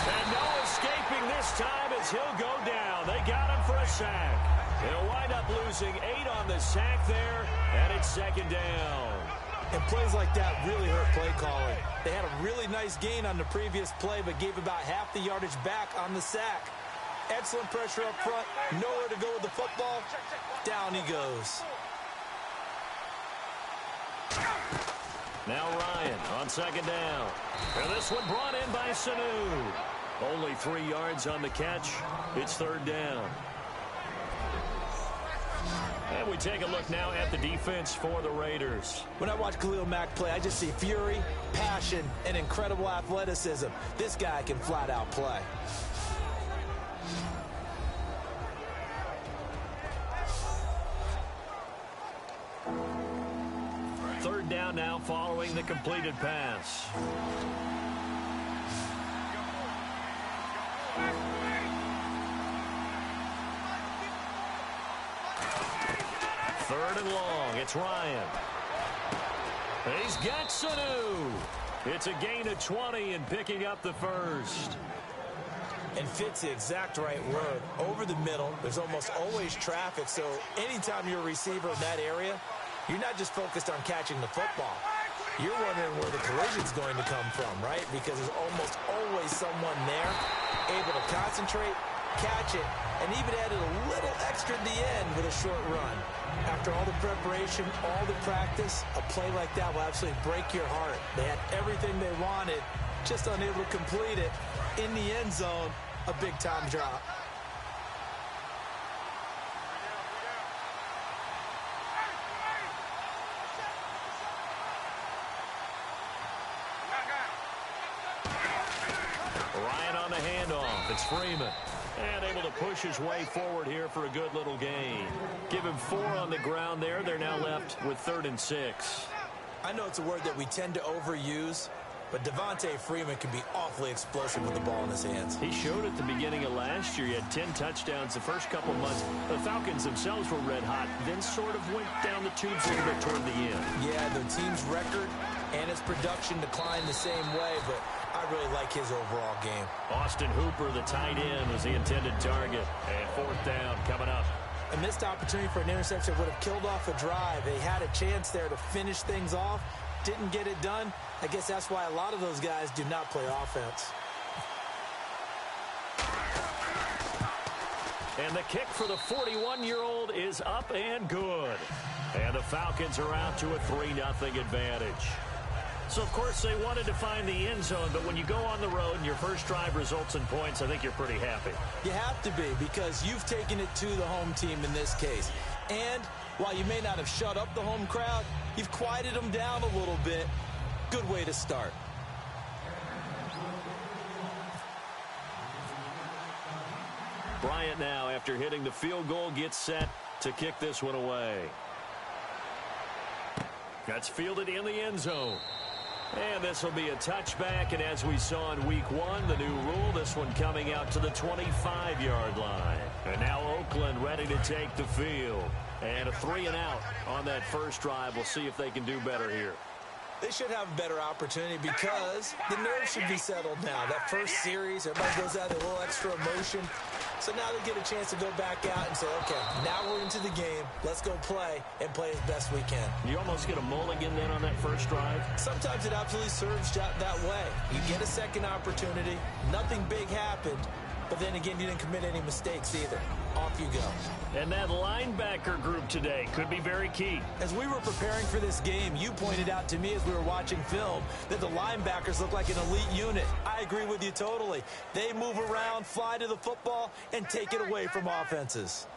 And no escaping this time as he'll go down. They got him for a sack. They'll wind up losing 8 on the sack there, and it's second down. And plays like that really hurt play calling. They had a really nice gain on the previous play, but gave about half the yardage back on the sack. Excellent pressure up front. Nowhere to go with the football. Down he goes. Now Ryan on second down. And this one brought in by Sanu. Only 3 yards on the catch. It's third down. And we take a look now at the defense for the Raiders. When I watch Khalil Mack play, I just see fury, passion, and incredible athleticism. This guy can flat out play. Third down now following the completed pass. Third and long. It's Ryan. He's got Sanu. It's a gain of 20 and picking up the first. And fits the exact right word. Over the middle, there's almost always traffic, so anytime you're a receiver in that area, you're not just focused on catching the football. You're wondering where the collision's going to come from, right? Because there's almost always someone there able to concentrate, catch it, and even added a little extra at the end with a short run. After all the preparation, all the practice, a play like that will absolutely break your heart. They had everything they wanted, just unable to complete it. In the end zone, a big-time drop. Ryan on the handoff. It's Freeman. And able to push his way forward here for a good little gain. Give him 4 on the ground there. They're now left with 3rd and 6. I know it's a word that we tend to overuse, but Devontae Freeman can be awfully explosive with the ball in his hands. He showed at the beginning of last year. He had 10 touchdowns the first couple months. The Falcons themselves were red hot, then sort of went down the tubes a little bit toward the end. Yeah, their team's record and its production declined the same way, but I really like his overall game. Austin Hooper, the tight end, was the intended target. And 4th down coming up. A missed opportunity for an interception would have killed off a drive. They had a chance there to finish things off. Didn't get it done. I guess that's why a lot of those guys do not play offense. And the kick for the 41-year-old is up and good. And the Falcons are out to a 3-0 advantage. So, of course, they wanted to find the end zone, but when you go on the road and your first drive results in points, I think you're pretty happy. You have to be, because you've taken it to the home team in this case. And while you may not have shut up the home crowd, you've quieted them down a little bit. Good way to start. Bryant now, after hitting the field goal, gets set to kick this one away. That's fielded in the end zone. And this will be a touchback, and as we saw in week 1, the new rule, this one coming out to the 25-yard line. And now Oakland ready to take the field. And a 3-and-out on that first drive. We'll see if they can do better here. They should have a better opportunity because the nerves should be settled now. That first series, everybody goes out with a little extra emotion. So now they get a chance to go back out and say, okay, now we're into the game. Let's go play and play as best we can. You almost get a mulligan then on that first drive? Sometimes it absolutely serves that way. You get a second opportunity. Nothing big happened. But then again, you didn't commit any mistakes either. Off you go. And that linebacker group today could be very key. As we were preparing for this game, you pointed out to me as we were watching film that the linebackers look like an elite unit. I agree with you totally. They move around, fly to the football, and take it away from offenses.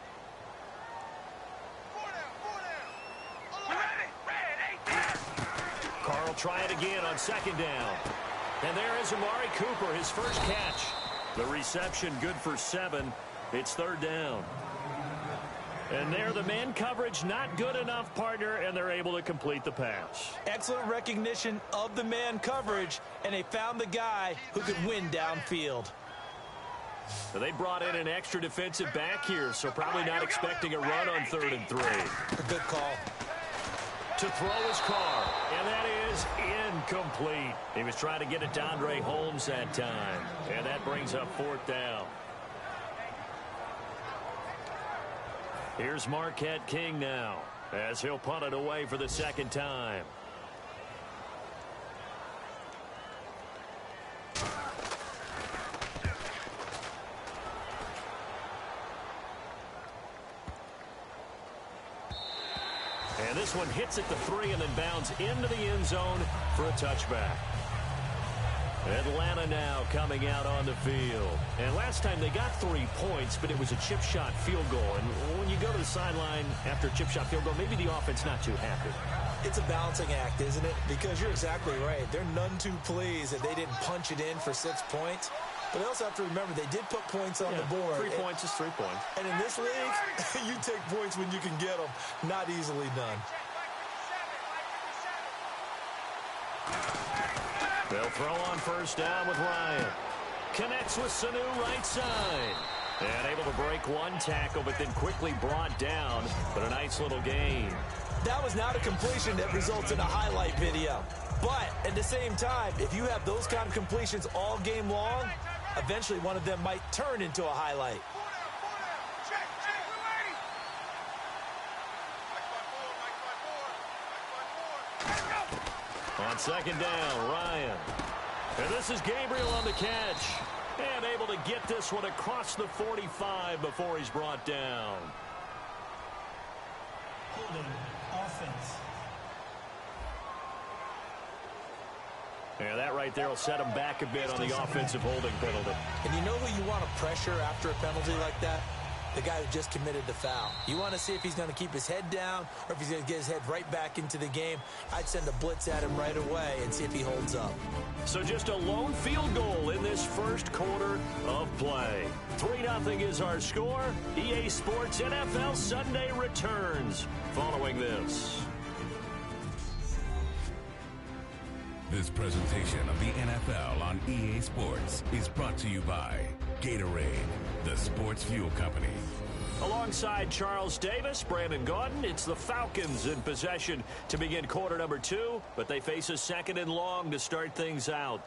Carl try it again on second down. And there is Amari Cooper, his first catch. The reception good for 7. It's third down. And there, the man coverage not good enough, partner, and they're able to complete the pass. Excellent recognition of the man coverage, and they found the guy who could win downfield. So they brought in an extra defensive back here, so probably not expecting a run on 3rd and 3. A good call. To throw his car, and that is incomplete. He was trying to get it to Andre Holmes that time, and that brings up 4th down. Here's Marquette King now, as he'll punt it away for the second time. And this one hits at the 3 and then bounds into the end zone for a touchback. Atlanta now coming out on the field. And last time they got 3 points, but it was a chip shot field goal. And when you go to the sideline after a chip shot field goal, maybe the offense not too happy. It's a balancing act, isn't it? Because you're exactly right. They're none too pleased that they didn't punch it in for 6 points. But they also have to remember they did put points on the board. 3 points is 3 points. And in this league, you take points when you can get them. Not easily done. They'll throw on first down with Ryan. Connects with Sanu right side. And able to break one tackle, but then quickly brought down. But a nice little gain. That was not a completion that results in a highlight video. But at the same time, if you have those kind of completions all game long, eventually one of them might turn into a highlight. On second down, Ryan. And this is Gabriel on the catch. And able to get this one across the 45 before he's brought down. Holding offense. Yeah, that right there will set him back a bit on the offensive holding penalty. And you know who you want to pressure after a penalty like that? The guy who just committed the foul. You want to see if he's going to keep his head down or if he's going to get his head right back into the game. I'd send a blitz at him right away and see if he holds up. So just a lone field goal in this first quarter of play. 3-0 is our score. EA Sports NFL Sunday returns following this. This presentation of the NFL on EA Sports is brought to you by Gatorade, the sports fuel company. Alongside Charles Davis, Brandon Gaudin, it's the Falcons in possession to begin quarter number 2, but they face a second and long to start things out.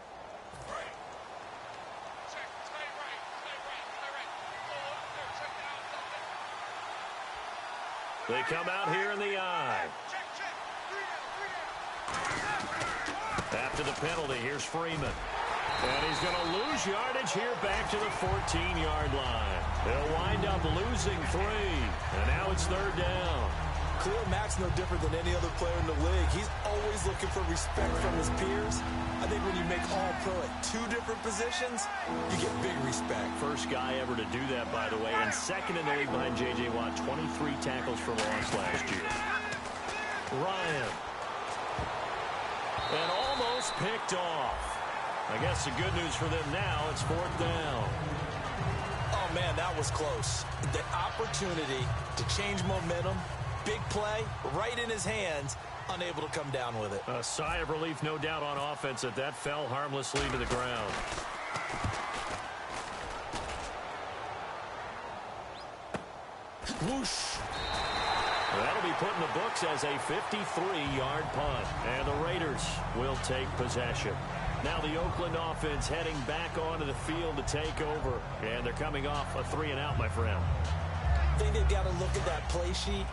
They come out here in the eye. After the penalty, here's Freeman. And he's going to lose yardage here back to the 14-yard line. They'll wind up losing 3. And now it's third down. Khalil Mack's no different than any other player in the league. He's always looking for respect from his peers. I think when you make All-Pro at 2 different positions, you get big respect. First guy ever to do that, by the way, and second in the league behind J.J. Watt, 23 tackles for loss last year. Ryan. And almost picked off. I guess the good news for them now, it's fourth down. Oh, man, that was close. The opportunity to change momentum, big play, right in his hands, unable to come down with it. A sigh of relief, no doubt, on offense that fell harmlessly to the ground. Whoosh. That'll be put in the books as a 53-yard punt. And the Raiders will take possession. Now the Oakland offense heading back onto the field to take over. And they're coming off a 3-and-out, my friend. I think they've got to look at that play sheet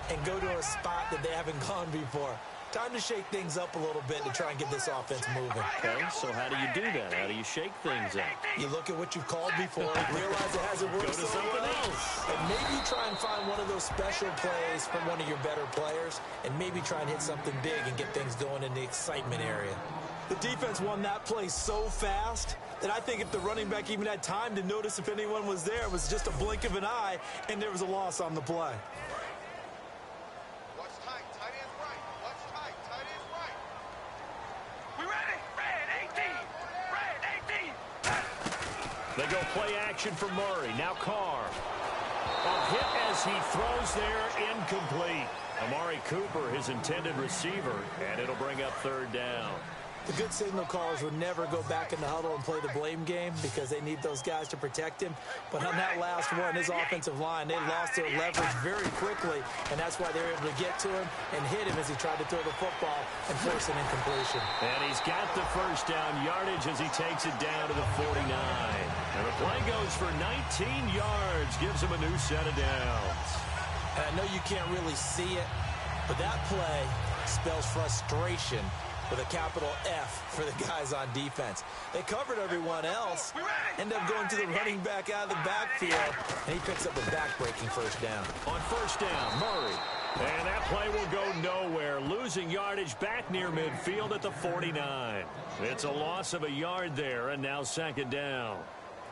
and go to a spot that they haven't gone before. Time to shake things up a little bit to try and get this offense moving. Okay, so how do you do that? How do you shake things up? You look at what you've called before, realize it hasn't worked Go to something else. And maybe you try and find one of those special plays from one of your better players, and maybe try and hit something big and get things going in the excitement area. The defense won that play so fast that I think if the running back even had time to notice if anyone was there, it was just a blink of an eye, and there was a loss on the play. They go play action for Murray. Now Carr. A hit as he throws there, incomplete. Amari Cooper, his intended receiver, and it'll bring up third down. The good signal callers would never go back in the huddle and play the blame game because they need those guys to protect him. But on that last one, his offensive line, they lost their leverage very quickly, and that's why they were able to get to him and hit him as he tried to throw the football and force an incompletion. And he's got the first down yardage as he takes it down to the 49. And the play goes for 19 yards, gives him a new set of downs. And I know you can't really see it, but that play spells frustration with a capital F for the guys on defense. They covered everyone else, end up going to the running back out of the backfield, and he picks up a back-breaking first down. On first down, Murray. And that play will go nowhere, losing yardage back near midfield at the 49. It's a loss of a yard there, and now second down.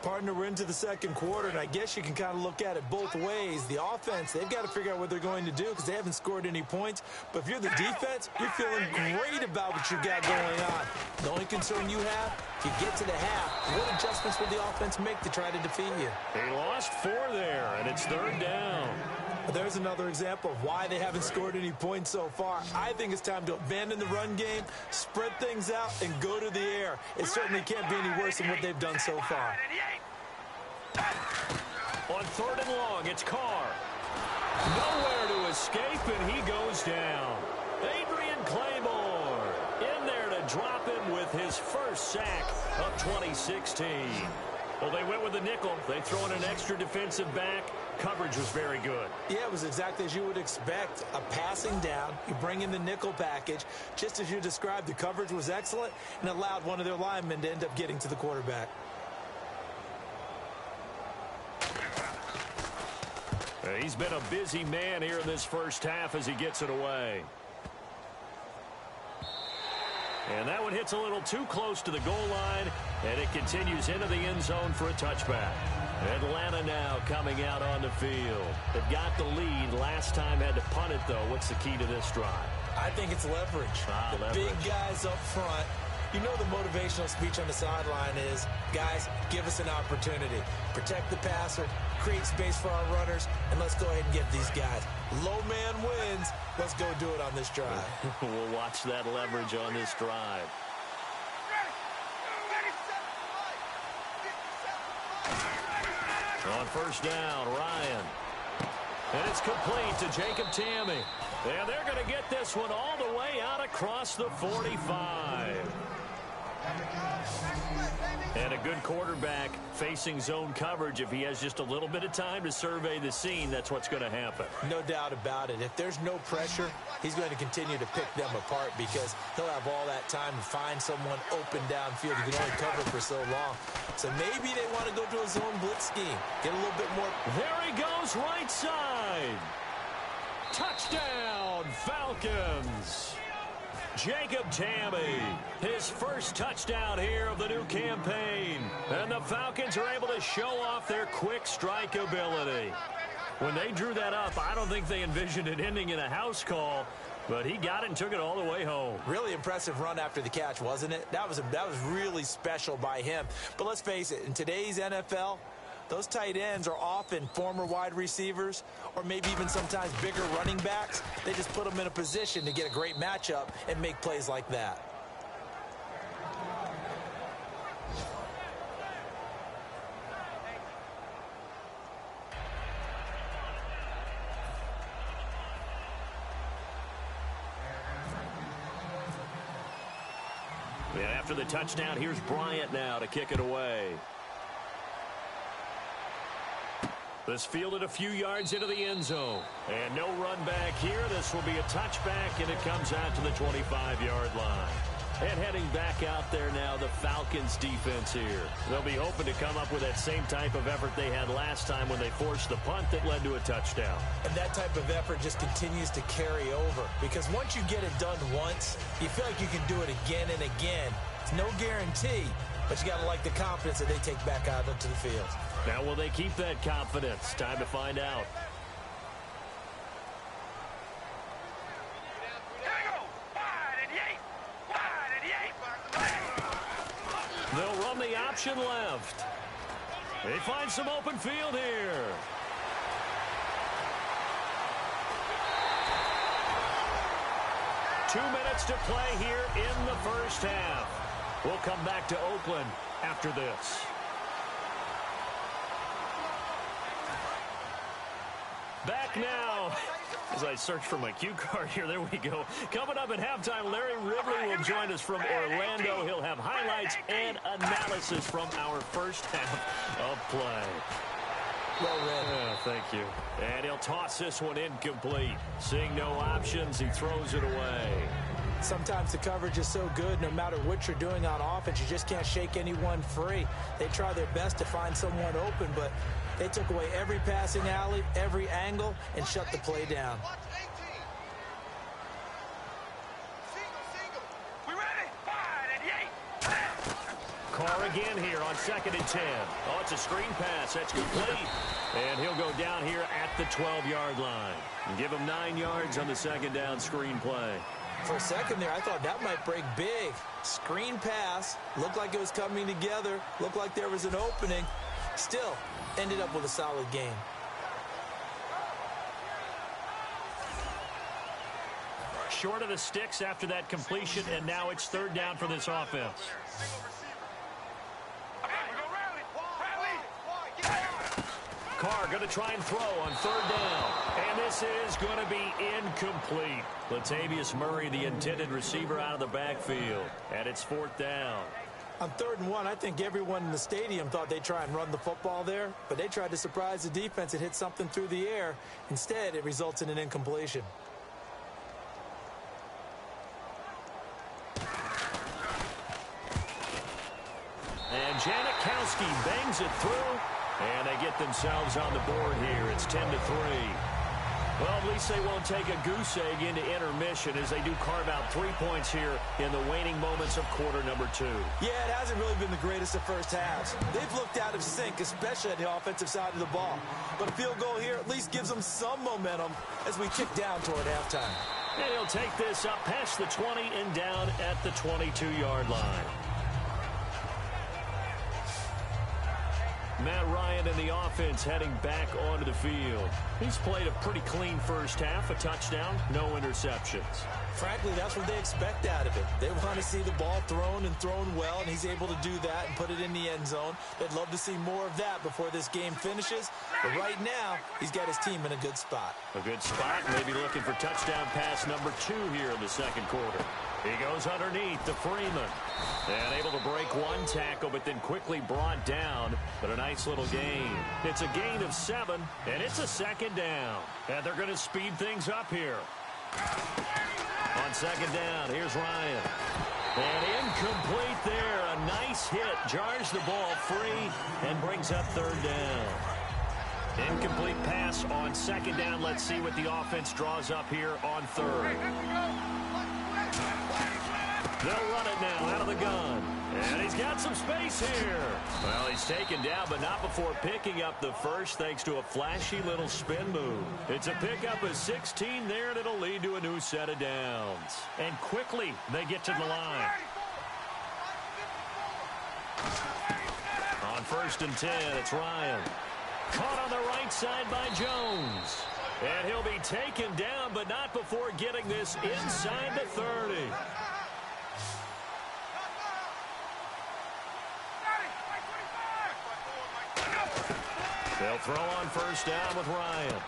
Partner, we're into the second quarter, and I guess you can kind of look at it both ways. The offense, they've got to figure out what they're going to do because they haven't scored any points. But if you're the defense, you're feeling great about what you've got going on. The only concern you have, if you get to the half, what adjustments will the offense make to try to defeat you? They lost 4 there, and it's third down. There's another example of why they haven't scored any points so far. I think it's time to abandon the run game, spread things out, and go to the air. It certainly can't be any worse than what they've done so far. On third and long, it's Carr. Nowhere to escape, and he goes down. Adrian Claymore in there to drop him with his first sack of 2016. Well, they went with the nickel. They throw in an extra defensive back. Coverage was very good. Yeah, it was exactly as you would expect. A passing down. You bring in the nickel package. Just as you described, the coverage was excellent and allowed one of their linemen to end up getting to the quarterback. He's been a busy man here in this first half as he gets it away. And that one hits a little too close to the goal line, and it continues into the end zone for a touchback. Atlanta now coming out on the field. They've got the lead. Last time had to punt it, though. What's the key to this drive? I think it's leverage. Leverage. Big guys up front. You know the motivational speech on the sideline is, guys, give us an opportunity. Protect the passer, create space for our runners, and let's go ahead and get these guys. Low man wins. Let's go do it on this drive. We'll watch that leverage on this drive. On first down, Ryan. And it's complete to Jacob Tamme. And they're going to get this one all the way out across the 45. And a good quarterback facing zone coverage. If he has just a little bit of time to survey the scene, that's what's going to happen. No doubt about it. If there's no pressure, he's going to continue to pick them apart because he'll have all that time to find someone open downfield. He can only cover for so long. So maybe they want to go to a zone blitz scheme. Get a little bit more. There he goes, right side. Touchdown, Falcons. Jacob Tamme, his first touchdown here of the new campaign. And the Falcons are able to show off their quick strike ability. When they drew that up, I don't think they envisioned it ending in a house call, but he got it and took it all the way home. Really impressive run after the catch, wasn't it? That was really special by him. But let's face it, in today's NFL, those tight ends are often former wide receivers or maybe even sometimes bigger running backs. They just put them in a position to get a great matchup and make plays like that. And after the touchdown, here's Bryant now to kick it away. This fielded a few yards into the end zone. And no run back here. This will be a touchback, and it comes out to the 25-yard line. And heading back out there now, the Falcons defense here. They'll be hoping to come up with that same type of effort they had last time when they forced the punt that led to a touchdown. And that type of effort just continues to carry over. Because once you get it done once, you feel like you can do it again and again. It's no guarantee, but you got to like the confidence that they take back out onto the field. Now, will they keep that confidence? Time to find out. They'll run the option left. They find some open field here. Two minutes to play here in the first half. We'll come back to Oakland after this. Back now, as I search for my cue card here, there we go. Coming up at halftime, Larry Ridley will join us from Orlando. He'll have highlights and analysis from our first half of play. Well read. Yeah, thank you. And he'll toss this one incomplete. Seeing no options, he throws it away. Sometimes the coverage is so good, no matter what you're doing on offense, you just can't shake anyone free. They try their best to find someone open, but they took away every passing alley, every angle, and shut the play down. Carr again here on 2nd and 10. Oh, it's a screen pass. That's complete. And he'll go down here at the 12-yard line. And give him 9 yards on the second down screen play. For a second there, I thought that might break big. Screen pass. Looked like it was coming together. Looked like there was an opening. Still, ended up with a solid game. Short of the sticks after that completion, and now it's 3rd down for this offense. Carr going to try and throw on 3rd down. And this is going to be incomplete. Latavius Murray, the intended receiver, out of the backfield. And it's 4th down. On 3rd and 1, I think everyone in the stadium thought they'd try and run the football there, but they tried to surprise the defense and hit something through the air. Instead, it results in an incompletion. And Janikowski bangs it through. And they get themselves on the board here. It's 10-3. Well, at least they won't take a goose egg into intermission as they do carve out 3 points here in the waning moments of quarter number 2. Yeah, it hasn't really been the greatest of first halves. They've looked out of sync, especially at the offensive side of the ball. But a field goal here at least gives them some momentum as we kick down toward halftime. And he'll take this up past the 20 and down at the 22-yard line. Matt Ryan and the offense heading back onto the field. He's played a pretty clean first half, a touchdown, no interceptions. Frankly, that's what they expect out of it. They want to see the ball thrown and thrown well, and he's able to do that and put it in the end zone. They'd love to see more of that before this game finishes. But right now, he's got his team in a good spot. A good spot, maybe looking for touchdown pass number 2 here in the second quarter. He goes underneath to Freeman. And able to break one tackle, but then quickly brought down. But a nice little gain. It's a gain of 7, and it's a 2nd down. And they're going to speed things up here. On 2nd down, here's Ryan. And incomplete there. A nice hit. Jars the ball free and brings up 3rd down. Incomplete pass on 2nd down. Let's see what the offense draws up here on 3rd. They'll run it now out of the gun. And he's got some space here. Well, he's taken down, but not before picking up the first thanks to a flashy little spin move. It's a pickup of 16 there, and it'll lead to a new set of downs. And quickly, they get to the line. On 1st and 10, it's Ryan. Caught on the right side by Jones. And he'll be taken down, but not before getting this inside the 30. They'll throw on 1st down with Ryan.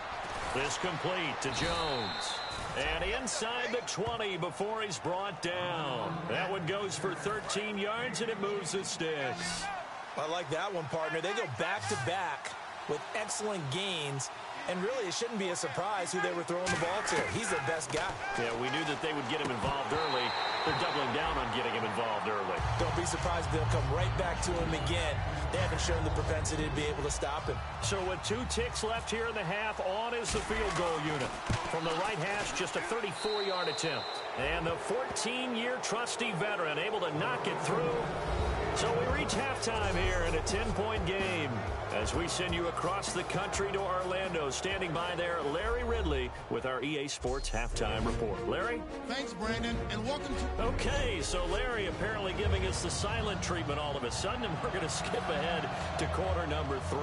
This complete to Jones. And inside the 20 before he's brought down. That one goes for 13 yards, and it moves the sticks. I like that one, partner. They go back-to-back with excellent gains. And really, it shouldn't be a surprise who they were throwing the ball to. He's their best guy. Yeah, we knew that they would get him involved early. They're doubling down on getting him involved early. Don't be surprised if they'll come right back to him again. They haven't shown the propensity to be able to stop him. So with 2 ticks left here in the half, on is the field goal unit. From the right hash, just a 34-yard attempt. And the 14-year trusty veteran able to knock it through. So we reach halftime here in a 10-point game. As we send you across the country to Orlando, standing by there, Larry Ridley with our EA Sports Halftime Report. Larry? Thanks, Brandon, and welcome to... Okay, so Larry apparently giving us the silent treatment all of a sudden, and we're going to skip ahead to quarter number 3.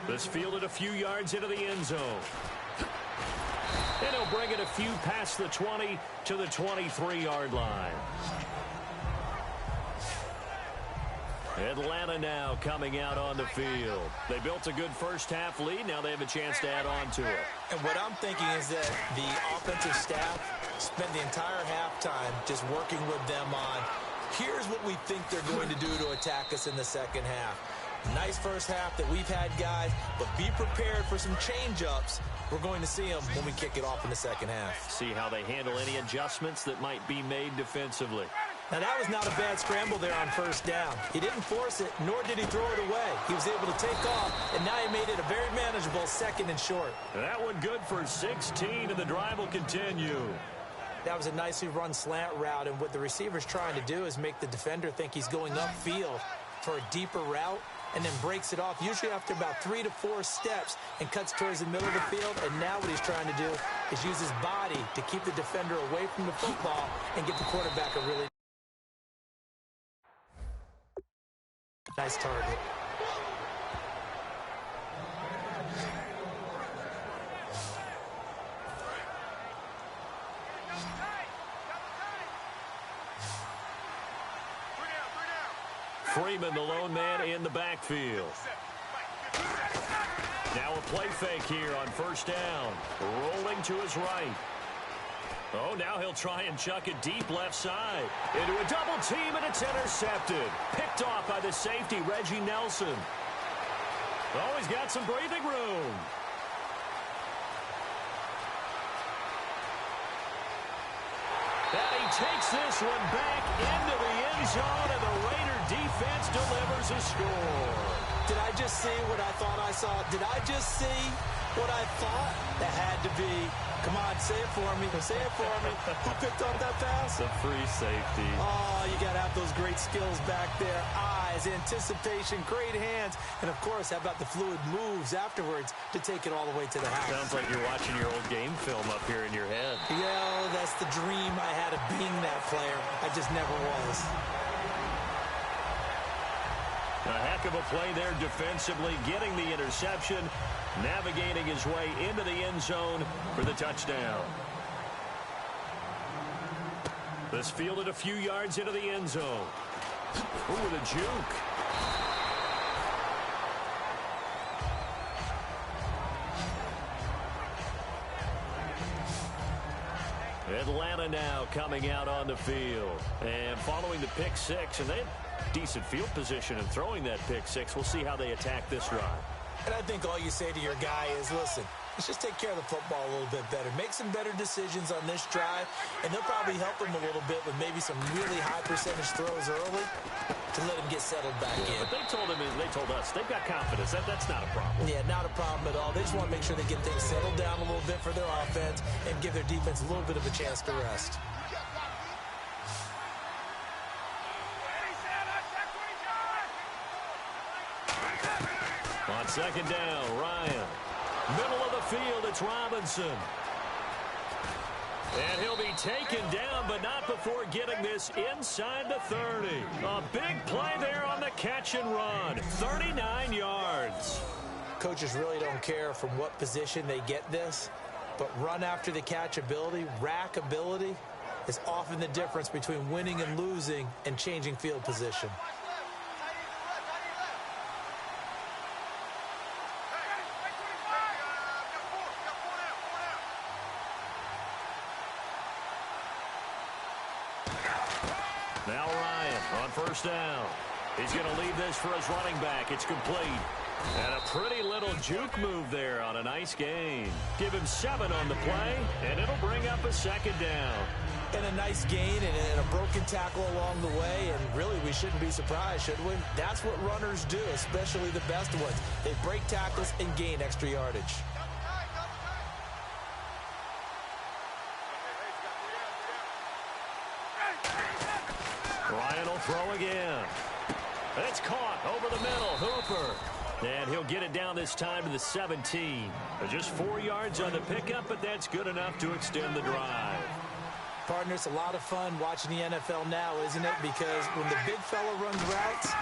This fielded a few yards into the end zone. And he'll bring it a few past the 20 to the 23-yard line. Atlanta now coming out on the field. They built a good first half lead. Now they have a chance to add on to it. And what I'm thinking is that the offensive staff spent the entire halftime just working with them on Here's what we think they're going to do to attack us in the second half. Nice first half that we've had, guys, but be prepared for some change-ups. We're going to see them when we kick it off in the second half. See how they handle any adjustments that might be made defensively. Now, that was not a bad scramble there on first down. He didn't force it, nor did he throw it away. He was able to take off, and now he made it a very manageable second and short. That one good for 16, and the drive will continue. That was a nicely run slant route, and what the receiver's trying to do is make the defender think he's going upfield for a deeper route, and then breaks it off, usually after about 3 to 4 steps, and cuts towards the middle of the field. And now what he's trying to do is use his body to keep the defender away from the football and get the quarterback a really nice target. Freeman, the lone man in the backfield. Now a play fake here on first down. Rolling to his right. Oh, now he'll try and chuck it deep left side. Into a double team, and it's intercepted. Picked off by the safety, Reggie Nelson. Oh, he's got some breathing room. And he takes this one back into the end zone, and the Raider defense delivers a score. Did I just see what I thought I saw? Did I just see what I thought? That had to be. Come on, say it for me. Say it for me. Who picked up that pass? The free safety. Oh, you got to have those great skills back there. Eyes, anticipation, great hands. And, of course, how about the fluid moves afterwards to take it all the way to the house? Sounds like you're watching your old game film up here in your head. Yeah, that's the dream I had of being that player. I just never was. A heck of a play there defensively, getting the interception, navigating his way into the end zone for the touchdown. This fielded a few yards into the end zone. Ooh, with a juke. Atlanta now coming out on the field. And following the pick six, and they had decent field position in throwing that pick six. We'll see how they attack this drive. And I think all you say to your guy is, listen, let's just take care of the football a little bit better. Make some better decisions on this drive, and they'll probably help him a little bit with maybe some really high percentage throws early to let him get settled back in. But they told us, they've got confidence. That's not a problem. Yeah, not a problem at all. They just want to make sure they get things settled down a little bit for their offense and give their defense a little bit of a chance to rest. On second down, Ryan. Middle of the field, it's Robinson. And he'll be taken down, but not before getting this inside the 30. A big play there on the catch and run. 39 yards. Coaches really don't care from what position they get this, but run after the catch ability, rack ability, is often the difference between winning and losing and changing field position. Now Ryan on first down. He's going to leave this for his running back. It's complete. And a pretty little juke move there on a nice gain. Give him 7 on the play, and it'll bring up a second down. And a nice gain and a broken tackle along the way, and really we shouldn't be surprised, should we? That's what runners do, especially the best ones. They break tackles and gain extra yardage. Ryan will throw again. It's caught over the middle. Hooper. And he'll get it down this time to the 17. Just 4 yards on the pickup, but that's good enough to extend the drive. Partner, it's a lot of fun watching the NFL now, isn't it? Because when the big fella runs routes,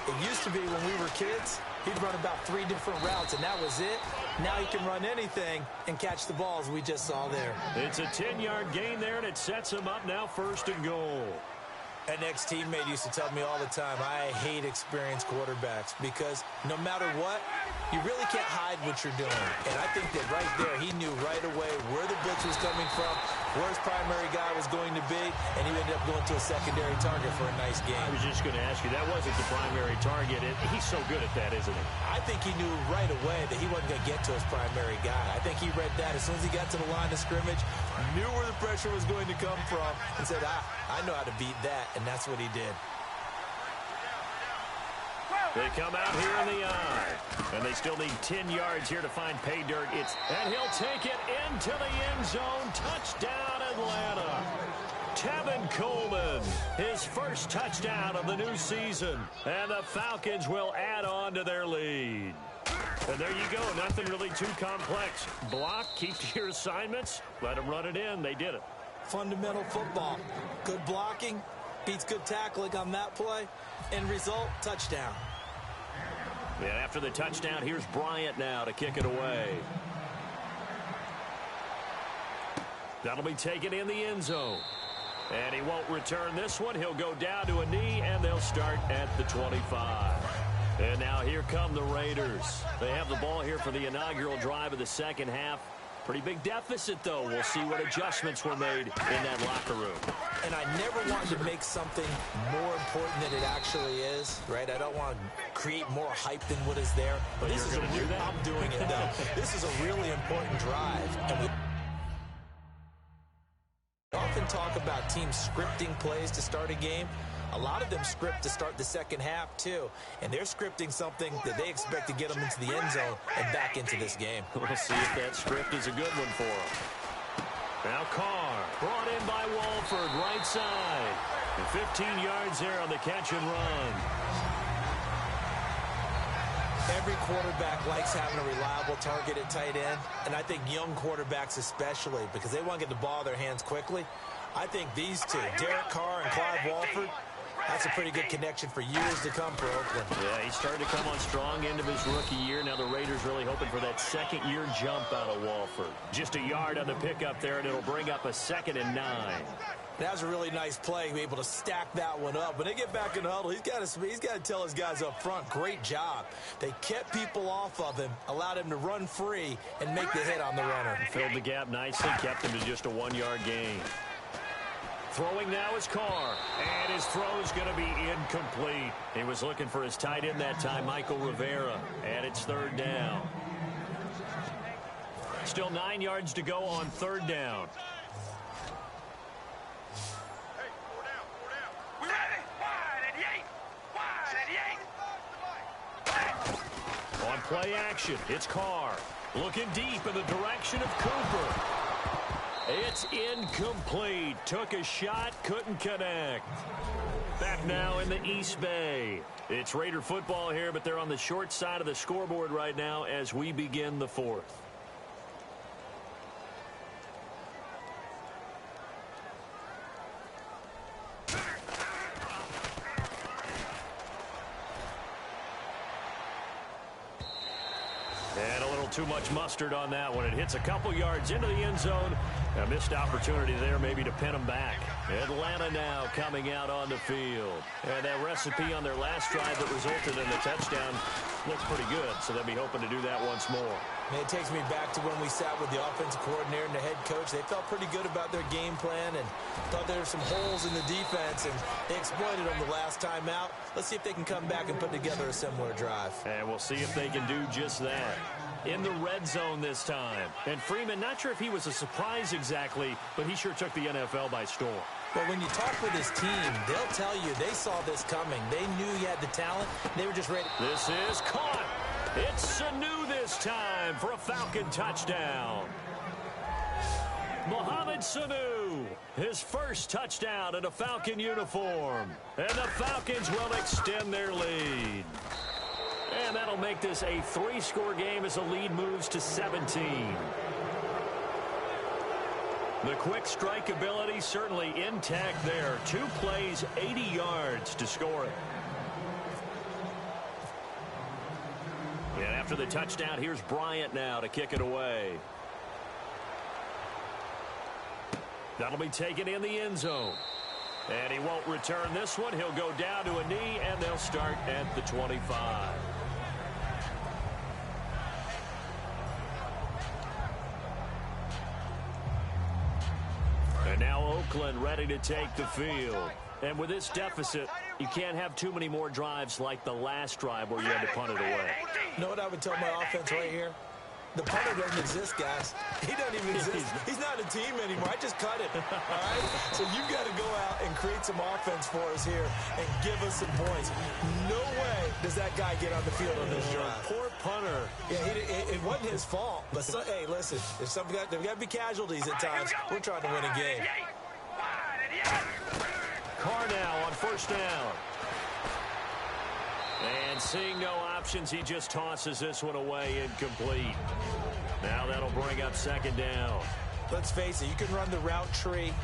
it used to be when we were kids, he'd run about 3 different routes, and that was it. Now he can run anything and catch the balls we just saw there. It's a 10-yard gain there, and it sets him up now 1st and goal. An ex-teammate used to tell me all the time, I hate experienced quarterbacks because no matter what, you really can't hide what you're doing. And I think that right there, he knew right away where the blitz was coming from, where his primary guy was going to be, and he ended up going to a secondary target for a nice game. I was just going to ask you, that wasn't the primary target. He's so good at that, isn't he? I think he knew right away that he wasn't going to get to his primary guy. I think he read that as soon as he got to the line of scrimmage, knew where the pressure was going to come from, and said, I know how to beat that, and that's what he did. They come out here in the eye, and they still need 10 yards here to find pay dirt. And he'll take it into the end zone. Touchdown, Atlanta. Tevin Coleman, his first touchdown of the new season. And the Falcons will add on to their lead. And there you go. Nothing really too complex. Block, keep to your assignments, let them run it in. They did it. Fundamental football. Good blocking beats good tackling on that play. End result, touchdown. And after the touchdown, here's Bryant now to kick it away. That'll be taken in the end zone. And he won't return this one. He'll go down to a knee, and they'll start at the 25. And now here come the Raiders. They have the ball here for the inaugural drive of the second half. Pretty big deficit, though. We'll see what adjustments were made in that locker room. And I never want to make something more important than it actually is, right? I don't want to create more hype than what is there. But this is going to do that? I'm doing it, though. This is a really important drive. And we often talk about teams scripting plays to start a game. A lot of them script to start the second half, too. And they're scripting something that they expect to get them into the end zone and back into this game. We'll see if that script is a good one for them. Now Carr, brought in by Walford, right side. And 15 yards there on the catch and run. Every quarterback likes having a reliable target at tight end, and I think young quarterbacks especially, because they want to get the ball in their hands quickly. I think these two, Derek Carr and Clive Walford, that's a pretty good connection for years to come for Oakland. Yeah, he started to come on strong end of his rookie year. Now the Raiders really hoping for that second-year jump out of Walford. Just a yard on the pickup there, and it'll bring up a 2nd and 9. That was a really nice play, able to stack that one up. When they get back in the huddle, he's got to tell his guys up front, great job. They kept people off of him, allowed him to run free, and make the hit on the runner. Filled the gap nicely, kept him to just a 1-yard gain. Throwing now is Carr, and his throw is going to be incomplete. He was looking for his tight end that time, Michael Rivera, and it's 3rd down. Still 9 yards to go on 3rd down. On play action, it's Carr. Looking deep in the direction of Cooper. It's incomplete. Took a shot, couldn't connect. Back now in the East Bay. It's Raider football here, but they're on the short side of the scoreboard right now as we begin the 4th. And a little too much mustard on that one. It hits a couple yards into the end zone. A missed opportunity there maybe to pin them back. Atlanta now coming out on the field. And that recipe on their last drive that resulted in the touchdown looks pretty good, so they'll be hoping to do that once more. It takes me back to when we sat with the offensive coordinator and the head coach. They felt pretty good about their game plan and thought there were some holes in the defense, and they exploited them the last time out. Let's see if they can come back and put together a similar drive. And we'll see if they can do just that. In the red zone this time. And Freeman, not sure if he was a surprise exactly, but he sure took the NFL by storm. But when you talk with his team, they'll tell you they saw this coming. They knew he had the talent. They were just ready. This is caught. It's Sanu this time for a Falcon touchdown. Mohamed Sanu, his first touchdown in a Falcon uniform. And the Falcons will extend their lead. And that'll make this a 3-score game as the lead moves to 17. The quick strike ability certainly intact there. 2 plays, 80 yards to score it. And after the touchdown, here's Bryant now to kick it away. That'll be taken in the end zone. And he won't return this one. He'll go down to a knee, and they'll start at the 25. And now Oakland ready to take the field. And with this deficit, you can't have too many more drives like the last drive where you had to punt it away. You know what I would tell my offense right here? The punter doesn't exist, guys. He doesn't even exist. He's not a team anymore. I just cut him. All right? So you've got to go out and create some offense for us here and give us some points. No way does that guy get on the field on this drive. Poor punter. Yeah, it wasn't his fault. But, hey, listen, there's got to be casualties at times. We're trying to win a game. Carr now on first down. And seeing no options, he just tosses this one away incomplete. Now that'll bring up second down. Let's face it, you can run the route tree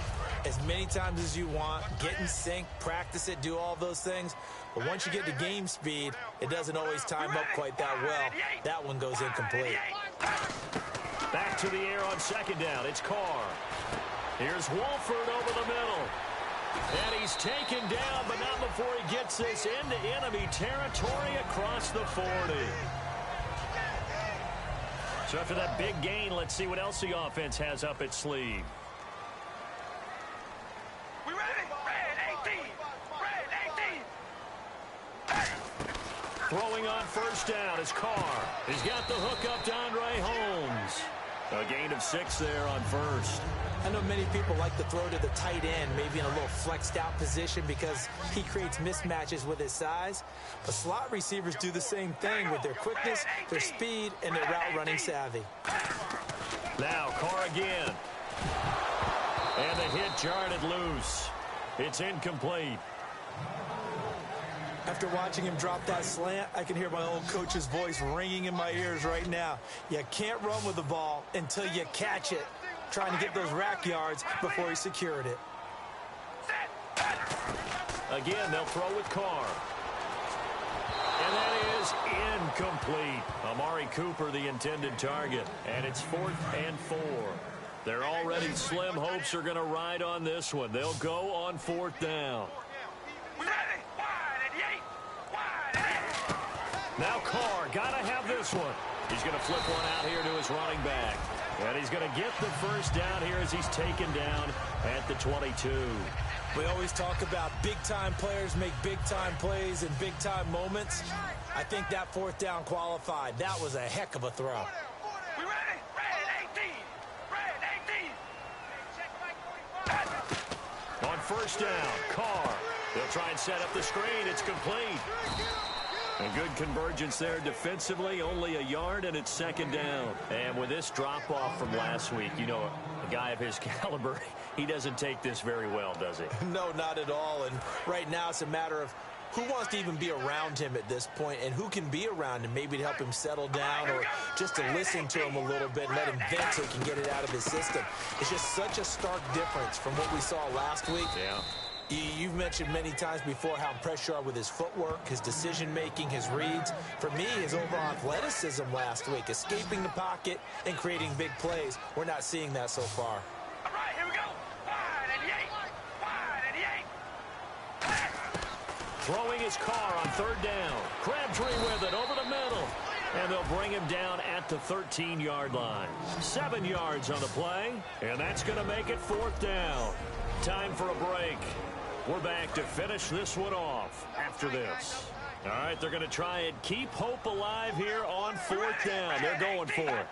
as many times as you want, get in sync, practice it, do all those things. But once you get to game speed, it doesn't always time up quite that well. That one goes incomplete. Back to the air on second down. It's Carr. Here's Wolford over the middle. And he's taken down, but not before he gets this into enemy territory across the 40. So after that big gain, let's see what else the offense has up its sleeve. We ready? Red 18. Throwing on first down is Carr. He's got the hook up to Andre Holmes. A gain of 6 there on first. I know many people like to throw to the tight end, maybe in a little flexed out position because he creates mismatches with his size. But slot receivers do the same thing with their quickness, their speed, and their route running savvy. Now Carr again. And the hit jarred it loose. It's incomplete. After watching him drop that slant, I can hear my old coach's voice ringing in my ears right now. You can't run with the ball until you catch it. Trying to get those rack yards before he secured it. Again, they'll throw with Carr. And that is incomplete. Amari Cooper, the intended target. And it's 4th and 4. Their already slim hopes are going to ride on this one. They'll go on 4th down. Now Carr, got to have this one. He's going to flip one out here to his running back. And he's going to get the first down here as he's taken down at the 22. We always talk about big-time players make big-time plays in big-time moments. I think that 4th down qualified. That was a heck of a throw. We ready? Red 18. Red 18. On first down, Carr. They'll try and set up the screen. It's complete. A good convergence there defensively, only a yard, and it's second down. And with this drop-off from last week, you know, a guy of his caliber, he doesn't take this very well, does he? No, not at all. And right now it's a matter of who wants to even be around him at this point and who can be around him, maybe to help him settle down or just to listen to him a little bit and let him vent so he can get it out of his system. It's just such a stark difference from what we saw last week. Yeah. You've mentioned many times before how impressed you are with his footwork, his decision-making, his reads. For me, his overall athleticism last week, escaping the pocket and creating big plays. We're not seeing that so far. All right, here we go. Wide 88. Throwing his Carr on 3rd down. Crabtree with it over the middle. And they'll bring him down at the 13-yard line. 7 yards on the play. And that's going to make it 4th down. Time for a break. We're back to finish this one off after this. All right, they're going to try and keep hope alive here on 4th down. They're going for it.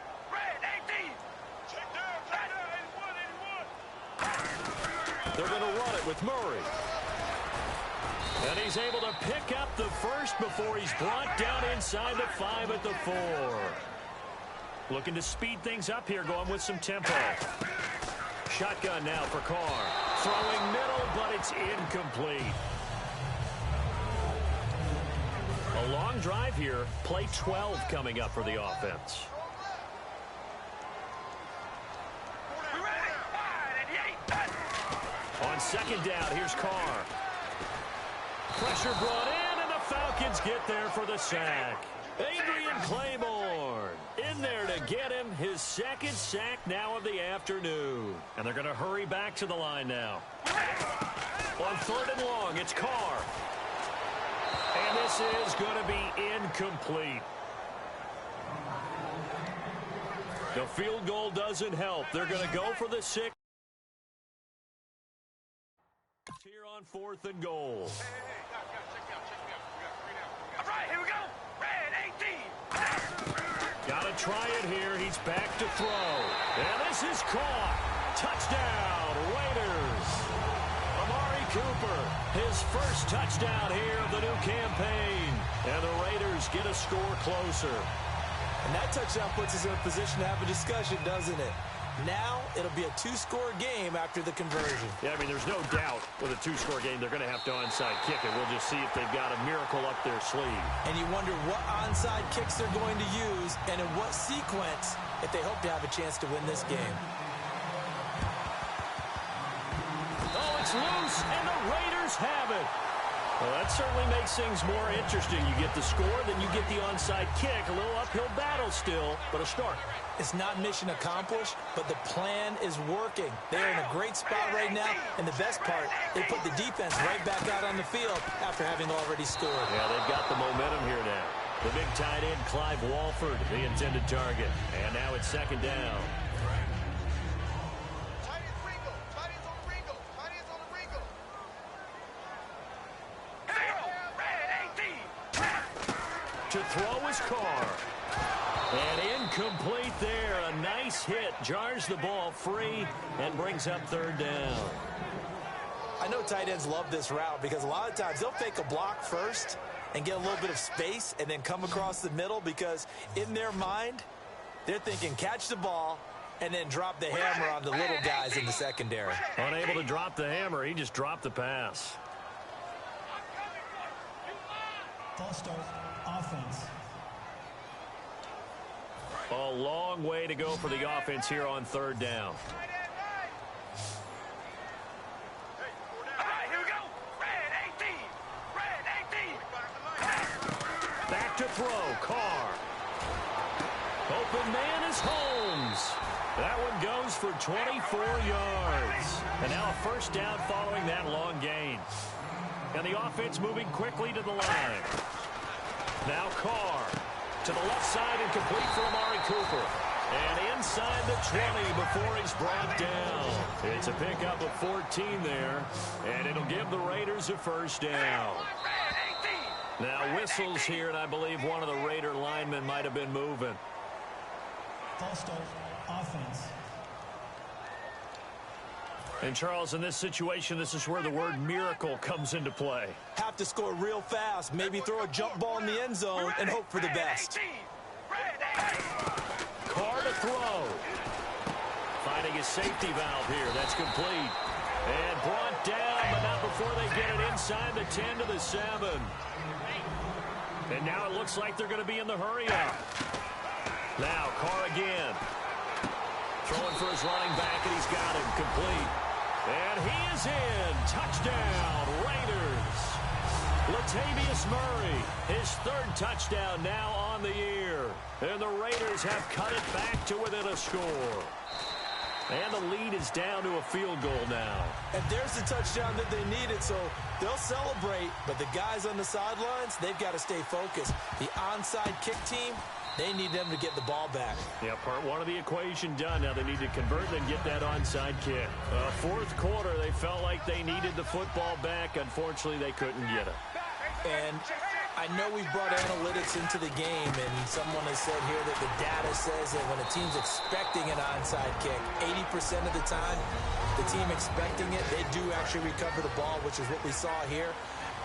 They're going to run it with Murray. And he's able to pick up the first before he's brought down inside the 5 at the 4. Looking to speed things up here, going with some tempo. Shotgun now for Carr. Throwing middle, but it's incomplete. A long drive here. Play 12 coming up for the offense. On second down, here's Carr. Pressure brought in, and the Falcons get there for the sack. Adrian Claiborne in there to get him his 2nd sack now of the afternoon. And they're going to hurry back to the line now. On 3rd and long, it's Carr. And this is going to be incomplete. The field goal doesn't help. They're going to go for the 6th. Here on 4th and goal. All right, here we go. Red 18. Got to try it here. He's back to throw. And this is caught. Touchdown, Raiders. Amari Cooper, his first touchdown here of the new campaign. And the Raiders get a score closer. And that touchdown puts us in a position to have a discussion, doesn't it? Now it'll be a 2-score game after the conversion. Yeah, I mean, there's no doubt with a 2-score game they're going to have to onside kick it. We'll just see if they've got a miracle up their sleeve. And you wonder what onside kicks they're going to use and in what sequence if they hope to have a chance to win this game. Oh, it's loose, and the Raiders have it. Well, that certainly makes things more interesting. You get the score, then you get the onside kick. A little uphill battle still, but a start. It's not mission accomplished, but the plan is working. They're in a great spot right now, and the best part, they put the defense right back out on the field after having already scored. Yeah, they've got the momentum here now. The big tight end, Clive Walford, the intended target. And now it's 2nd down. To throw is Carr. And incomplete there. A nice hit. Jars the ball free and brings up 3rd down. I know tight ends love this route because a lot of times they'll fake a block first and get a little bit of space and then come across the middle because in their mind, they're thinking catch the ball and then drop the hammer on the little guys in the secondary. Unable to drop the hammer, he just dropped the pass. False start, offense. A long way to go for the offense here on 3rd down. Here we go. Red 18. Red 18. Back to throw. Carr. Open man is Holmes. That one goes for 24 yards. And now a 1st down following that long gain. And the offense moving quickly to the line. Now Carr to the left side and complete for Amari Cooper. And inside the 20 before he's brought down. It's a pickup of 14 there. And it'll give the Raiders a 1st down. Now whistles here, and I believe one of the Raider linemen might have been moving. False start, offense. And, Charles, in this situation, this is where the word miracle comes into play. Have to score real fast, maybe throw a jump ball in the end zone and hope for the best. Carr to throw. Finding a safety valve here. That's complete. And brought down, but not before they get it inside the 10 to the 7. And now it looks like they're going to be in the hurry-up. Now, Carr again. Throwing for his running back, and he's got him complete. And he is in. Touchdown, Raiders. Latavius Murray, his 3rd touchdown now on the year. And the Raiders have cut it back to within a score. And the lead is down to a field goal now. And there's the touchdown that they needed, so they'll celebrate. But the guys on the sidelines, they've got to stay focused. The onside kick team, they need them to get the ball back. Yeah, part 1 of the equation done. Now they need to convert and get that onside kick. 4th quarter, they felt like they needed the football back. Unfortunately, they couldn't get it. And I know we brought analytics into the game, and someone has said here that the data says that when a team's expecting an onside kick, 80% of the time, the team expecting it, they do actually recover the ball, which is what we saw here.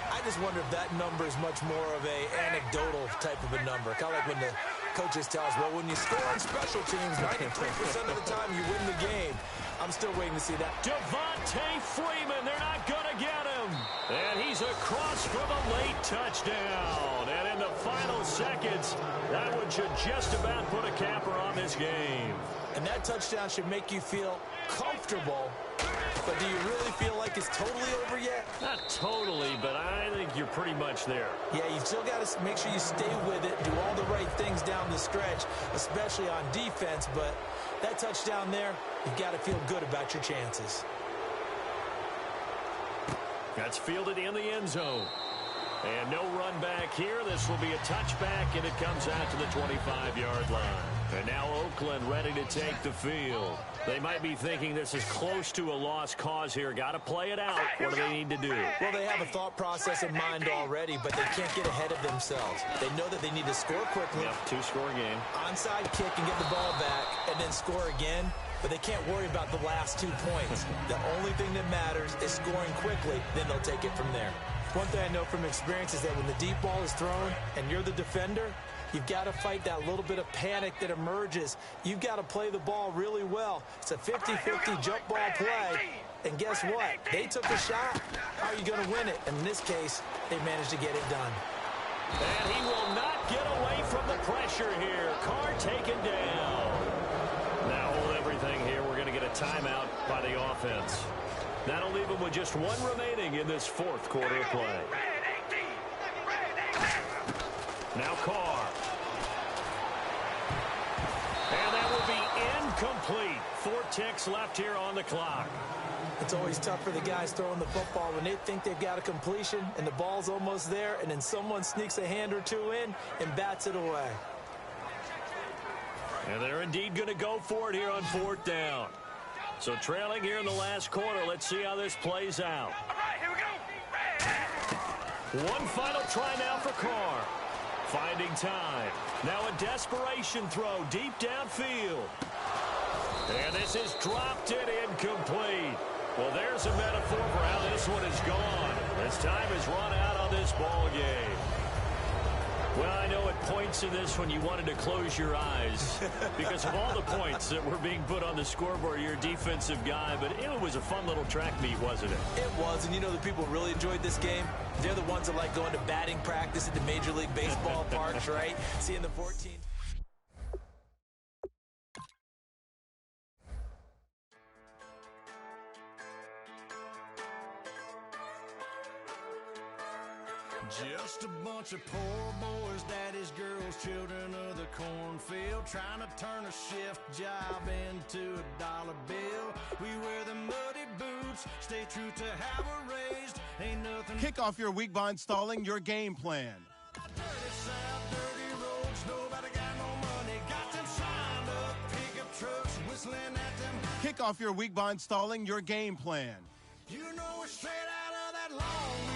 I just wonder if that number is much more of a anecdotal type of a number. Kind of like when the coaches tell us, well, when you score on special teams, 93% of the time you win the game. I'm still waiting to see that. Devontae Freeman, they're not going to get him. And he's across for the late touchdown. And in the final seconds, that one should just about put a capper on this game. And that touchdown should make you feel comfortable. But do you really feel like it's totally over yet? Not totally, but I think you're pretty much there. Yeah, you still got to make sure you stay with it, do all the right things down the stretch, especially on defense. But that touchdown there, you've got to feel good about your chances. That's fielded in the end zone. And no run back here. This will be a touchback, and it comes out to the 25-yard line. And now Oakland ready to take the field. They might be thinking this is close to a lost cause here. Got to play it out. What do they need to do? Well, they have a thought process in mind already, but they can't get ahead of themselves. They know that they need to score quickly. Yep, two-score game. Onside kick and get the ball back, and then score again. But they can't worry about the last 2 points. The only thing that matters is scoring quickly. Then they'll take it from there. One thing I know from experience is that when the deep ball is thrown and you're the defender, you've got to fight that little bit of panic that emerges. You've got to play the ball really well. It's a 50-50 jump ball play. And guess what? They took a shot. How are you going to win it? And in this case, they managed to get it done. And he will not get away from the pressure here. Carr taken down. Now hold everything here. We're going to get a timeout by the offense. That'll leave him with just one remaining in this fourth quarter of play. Now Carr. And that will be incomplete. 4 ticks left here on the clock. It's always tough for the guys throwing the football when they think they've got a completion and the ball's almost there, and then someone sneaks a hand or two in and bats it away. And they're indeed going to go for it here on 4th down. So trailing here in the last quarter. Let's see how this plays out. All right, here we go. One final try now for Carr. Finding time. Now a desperation throw deep downfield. And this is dropped and incomplete. Well, there's a metaphor for how this one is gone. As time has run out on this ball game. Well, I know at points in this one you wanted to close your eyes because of all the points that were being put on the scoreboard. You're a defensive guy, but it was a fun little track meet, wasn't it? It was, and you know the people who really enjoyed this game? They're the ones that like going to batting practice at the Major League Baseball parks, right? Seeing the 14. Just a bunch of poor boys, daddy's girls, children of the cornfield, trying to turn a shift job into a dollar bill. We wear the muddy boots, stay true to how we're raised. Ain't nothing. Kick off your week by installing your game plan. Dirty South, dirty roads, nobody got no money. Got them signed up, pickup trucks, whistling at them. Kick off your week by installing your game plan. You know we're straight out of that long